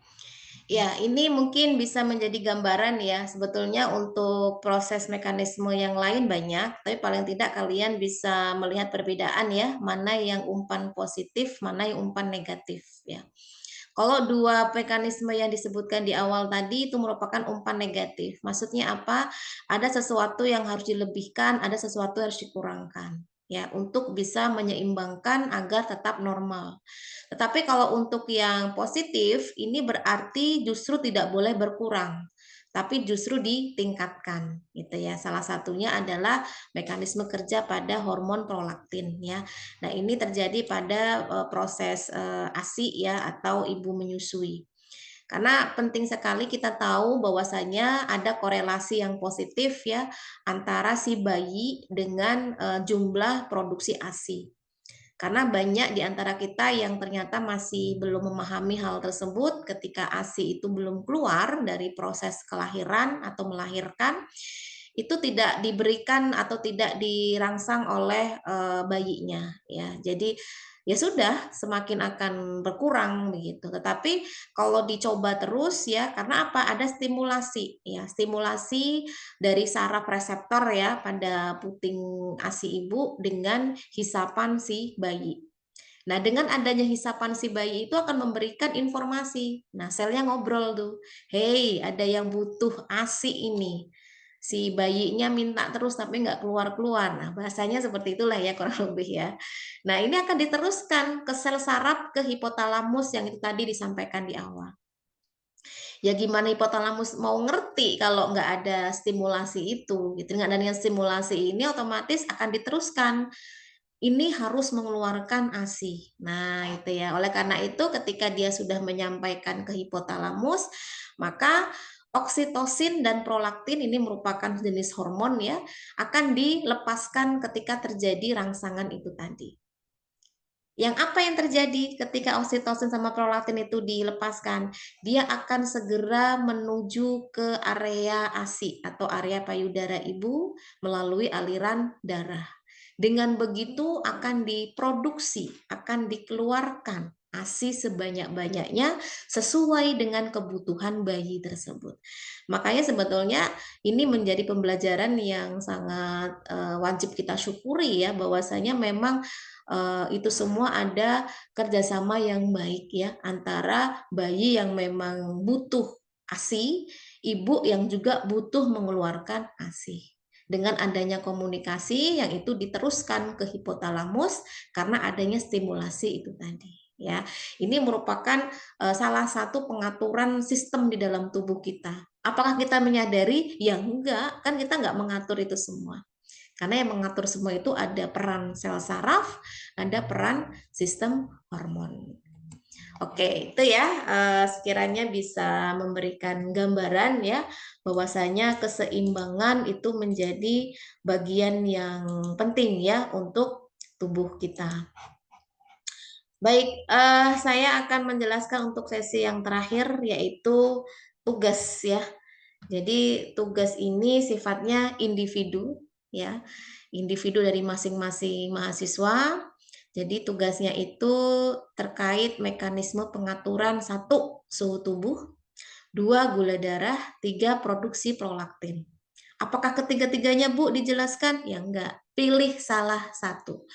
Ya, ini mungkin bisa menjadi gambaran ya. Sebetulnya untuk proses mekanisme yang lain banyak, tapi paling tidak kalian bisa melihat perbedaan ya, mana yang umpan positif, mana yang umpan negatif ya. Kalau dua mekanisme yang disebutkan di awal tadi itu merupakan umpan negatif. Maksudnya apa? Ada sesuatu yang harus dilebihkan, ada sesuatu yang harus dikurangkan ya, untuk bisa menyeimbangkan agar tetap normal. Tetapi kalau untuk yang positif, ini berarti justru tidak boleh berkurang, tapi justru ditingkatkan gitu ya. Salah satunya adalah mekanisme kerja pada hormon prolaktin ya. Nah, ini terjadi pada proses ASI ya, atau ibu menyusui. Karena penting sekali kita tahu bahwasanya ada korelasi yang positif ya antara si bayi dengan jumlah produksi ASI. Karena banyak di antara kita yang ternyata masih belum memahami hal tersebut ketika ASI itu belum keluar dari proses kelahiran atau melahirkan, itu tidak diberikan atau tidak dirangsang oleh bayinya ya. Jadi ya sudah, semakin akan berkurang begitu. Tetapi kalau dicoba terus ya, karena apa? Ada stimulasi ya, stimulasi dari saraf reseptor ya pada puting ASI ibu dengan hisapan si bayi. Nah, dengan adanya hisapan si bayi itu akan memberikan informasi. Nah, selnya ngobrol tuh. Hey, ada yang butuh ASI ini. Si bayinya minta terus tapi nggak keluar-keluar. Nah, bahasanya seperti itulah ya kurang lebih ya. Nah, ini akan diteruskan ke sel saraf, ke hipotalamus yang itu tadi disampaikan di awal. Ya gimana hipotalamus mau ngerti kalau nggak ada stimulasi itu, gitu. Nggak adanya stimulasi ini otomatis akan diteruskan. Ini harus mengeluarkan ASI. Nah, itu ya. Oleh karena itu, ketika dia sudah menyampaikan ke hipotalamus, maka oksitosin dan prolaktin ini merupakan jenis hormon ya, akan dilepaskan ketika terjadi rangsangan itu tadi. Yang apa yang terjadi ketika oksitosin sama prolaktin itu dilepaskan? Dia akan segera menuju ke area ASI atau area payudara ibu melalui aliran darah. Dengan begitu akan diproduksi, akan dikeluarkan ASI sebanyak-banyaknya sesuai dengan kebutuhan bayi tersebut. Makanya sebetulnya ini menjadi pembelajaran yang sangat wajib kita syukuri ya, bahwasanya memang itu semua ada kerjasama yang baik ya antara bayi yang memang butuh ASI, ibu yang juga butuh mengeluarkan ASI. Dengan adanya komunikasi yang itu diteruskan ke hipotalamus karena adanya stimulasi itu tadi ya. Ini merupakan salah satu pengaturan sistem di dalam tubuh kita. Apakah kita menyadari? Ya enggak, kan kita enggak mengatur itu semua. Karena yang mengatur semua itu ada peran sel saraf, ada peran sistem hormon. Oke, itu ya sekiranya bisa memberikan gambaran ya bahwasanya keseimbangan itu menjadi bagian yang penting ya untuk tubuh kita. Baik, saya akan menjelaskan untuk sesi yang terakhir yaitu tugas ya. Jadi tugas ini sifatnya individu ya. Individu dari masing-masing mahasiswa. Jadi tugasnya itu terkait mekanisme pengaturan 1. Suhu tubuh, 2. Gula darah, 3. Produksi prolaktin. Apakah ketiga-tiganya Bu dijelaskan? Ya enggak, pilih salah satu.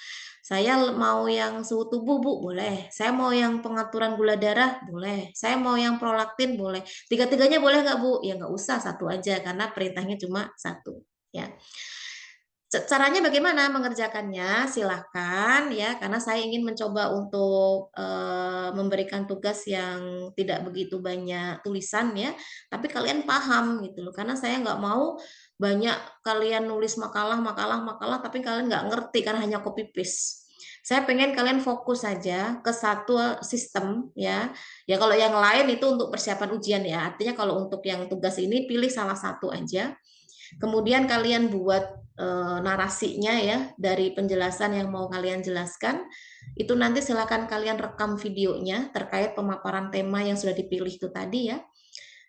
Saya mau yang suhu tubuh, Bu, boleh. Saya mau yang pengaturan gula darah, boleh. Saya mau yang prolaktin, boleh. Tiga-tiganya boleh nggak, Bu? Ya nggak usah, satu aja, karena perintahnya cuma satu. Ya. Caranya bagaimana mengerjakannya? Silahkan ya, karena saya ingin mencoba untuk memberikan tugas yang tidak begitu banyak tulisan ya, tapi kalian paham gitu loh. Karena saya nggak mau banyak kalian nulis makalah, tapi kalian nggak ngerti karena hanya copy paste. Saya pengen kalian fokus saja ke satu sistem ya. Ya kalau yang lain itu untuk persiapan ujian ya. Artinya kalau untuk yang tugas ini pilih salah satu aja. Kemudian kalian buat narasinya ya dari penjelasan yang mau kalian jelaskan. Itu nanti silakan kalian rekam videonya terkait pemaparan tema yang sudah dipilih itu tadi ya.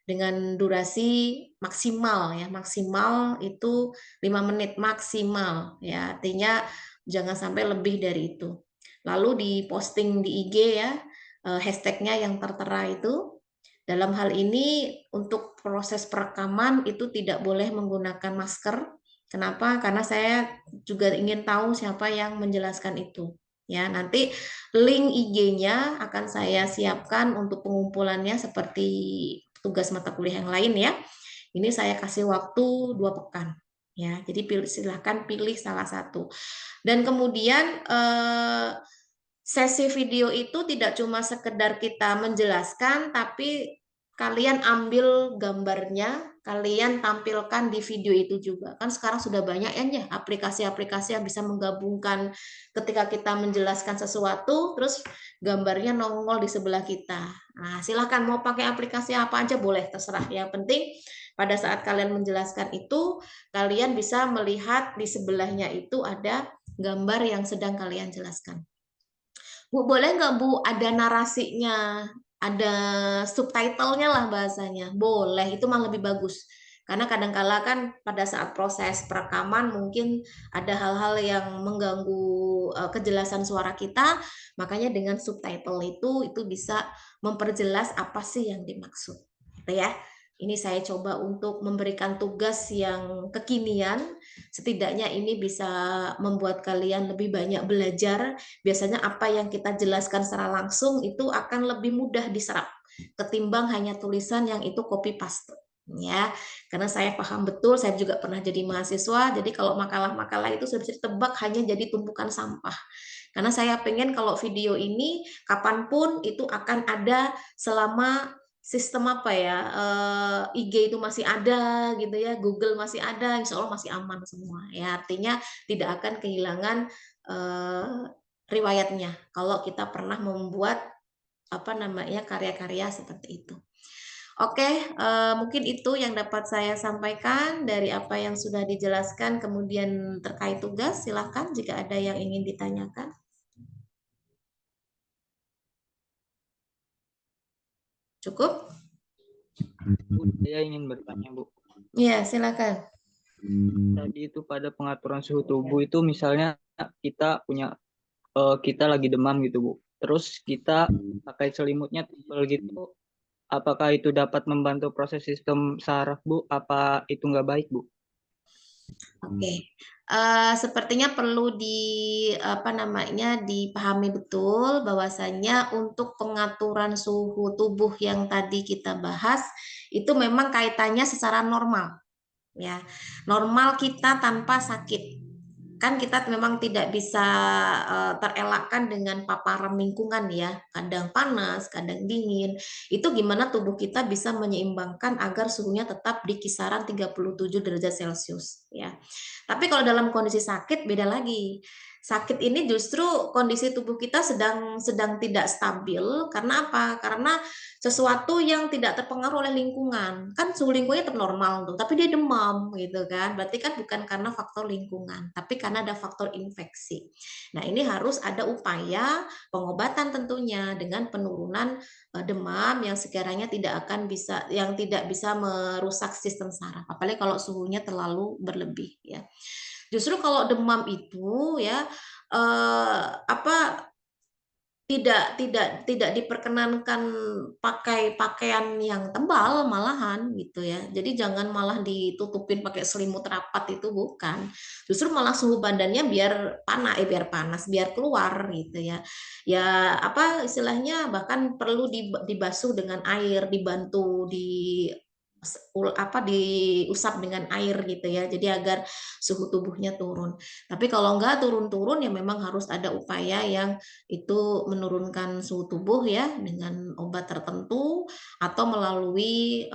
Dengan durasi maksimal ya. Maksimal itu 5 menit maksimal ya. Artinya jangan sampai lebih dari itu. Lalu diposting di IG ya, hashtagnya yang tertera itu. Dalam hal ini untuk proses perekaman itu tidak boleh menggunakan masker. Kenapa? Karena saya juga ingin tahu siapa yang menjelaskan itu. Ya, nanti link IG-nya akan saya siapkan untuk pengumpulannya seperti tugas mata kuliah yang lain ya. Ini saya kasih waktu 2 pekan. Ya, jadi silahkan pilih salah satu. Dan kemudian sesi video itu tidak cuma sekedar kita menjelaskan, tapi kalian ambil gambarnya, kalian tampilkan di video itu juga. Kan sekarang sudah banyak ya aplikasi-aplikasi yang bisa menggabungkan ketika kita menjelaskan sesuatu, terus gambarnya nongol di sebelah kita. Nah, silahkan mau pakai aplikasi apa aja boleh, terserah. Yang penting pada saat kalian menjelaskan itu, kalian bisa melihat di sebelahnya itu ada gambar yang sedang kalian jelaskan. Bu, boleh nggak Bu ada narasinya, ada subtitlenya lah bahasanya? Boleh, itu malah lebih bagus. Karena kadang-kala kan pada saat proses perekaman mungkin ada hal-hal yang mengganggu kejelasan suara kita, makanya dengan subtitle itu bisa memperjelas apa sih yang dimaksud. Gitu ya. Ini saya coba untuk memberikan tugas yang kekinian, setidaknya ini bisa membuat kalian lebih banyak belajar. Biasanya apa yang kita jelaskan secara langsung itu akan lebih mudah diserap ketimbang hanya tulisan yang itu copy paste ya. Karena saya paham betul, saya juga pernah jadi mahasiswa, jadi kalau makalah-makalah itu sudah bisa ditebak hanya jadi tumpukan sampah. Karena saya pengen kalau video ini kapanpun itu akan ada selama sistem apa ya, IG itu masih ada gitu ya, Google masih ada, insya Allah masih aman semua ya. Artinya tidak akan kehilangan riwayatnya kalau kita pernah membuat apa namanya karya-karya seperti itu. Oke, mungkin itu yang dapat saya sampaikan dari apa yang sudah dijelaskan. Kemudian terkait tugas, silakan jika ada yang ingin ditanyakan. Cukup? Bu, saya ingin bertanya, Bu. Iya, silakan. Tadi itu pada pengaturan suhu tubuh itu misalnya kita punya kita lagi demam gitu, Bu. Terus kita pakai selimutnya tebal gitu. Apakah itu dapat membantu proses sistem saraf, Bu? Apa itu nggak baik, Bu? Oke, sepertinya perlu dipahami betul bahwasannya untuk pengaturan suhu tubuh yang tadi kita bahas itu memang kaitannya secara normal, ya. Normal kita tanpa sakit. Kan kita memang tidak bisa terelakkan dengan paparan lingkungan ya, kadang panas, kadang dingin. Itu gimana tubuh kita bisa menyeimbangkan agar suhunya tetap di kisaran 37 derajat Celcius ya. Tapi kalau dalam kondisi sakit beda lagi. Sakit ini justru kondisi tubuh kita sedang tidak stabil. Karena apa? Karena sesuatu yang tidak terpengaruh oleh lingkungan. Kan suhu lingkungannya tetap normal tuh, tapi dia demam gitu kan. Berarti kan bukan karena faktor lingkungan, tapi karena ada faktor infeksi. Nah, ini harus ada upaya pengobatan tentunya dengan penurunan demam yang sekiranya tidak bisa merusak sistem saraf. Apalagi kalau suhunya terlalu berlebih ya. Justru kalau demam itu ya tidak diperkenankan pakai pakaian yang tebal malahan gitu ya. Jadi jangan malah ditutupin pakai selimut rapat, itu bukan. Justru malah suhu badannya biar panas, biar keluar gitu ya. Ya apa istilahnya, bahkan perlu dibasuh dengan air, dibantu diusap dengan air gitu ya. Jadi agar suhu tubuhnya turun. Tapi kalau enggak turun-turun ya memang harus ada upaya yang itu menurunkan suhu tubuh ya dengan obat tertentu atau melalui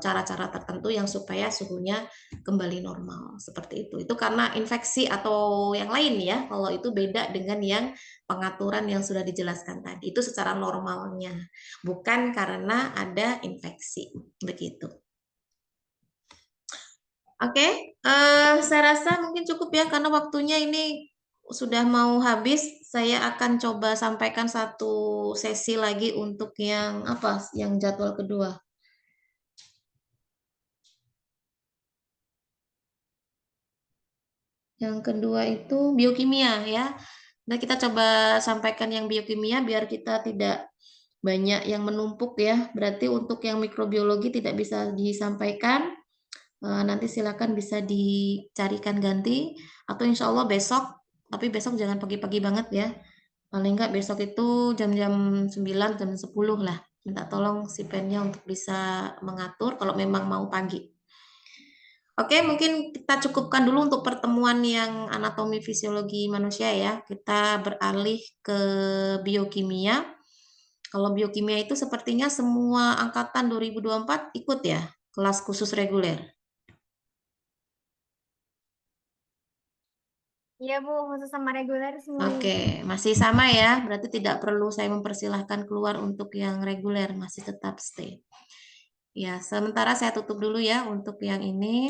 cara-cara tertentu yang supaya suhunya kembali normal seperti itu. Itu karena infeksi atau yang lain ya. Kalau itu beda dengan yang pengaturan yang sudah dijelaskan tadi. Itu secara normalnya, bukan karena ada infeksi. Begitu. Oke, saya rasa mungkin cukup ya karena waktunya ini sudah mau habis. Saya akan coba sampaikan satu sesi lagi untuk yang yang jadwal kedua. Yang kedua itu biokimia ya. Nah, kita coba sampaikan yang biokimia biar kita tidak banyak yang menumpuk ya. Berarti untuk yang mikrobiologi tidak bisa disampaikan. Nanti silakan bisa dicarikan ganti atau insya Allah besok, tapi besok jangan pagi-pagi banget ya. Paling enggak besok itu jam-jam 9, jam 10 lah. Minta tolong si pennya untuk bisa mengatur kalau memang mau pagi. Oke, mungkin kita cukupkan dulu untuk pertemuan yang anatomi fisiologi manusia ya. Kita beralih ke biokimia. Kalau biokimia itu sepertinya semua angkatan 2024 ikut ya, kelas khusus reguler. Iya Bu, khusus sama reguler semuanya. Oke, masih sama ya. Berarti tidak perlu saya mempersilahkan keluar untuk yang reguler, masih tetap stay. Ya, sementara saya tutup dulu ya untuk yang ini.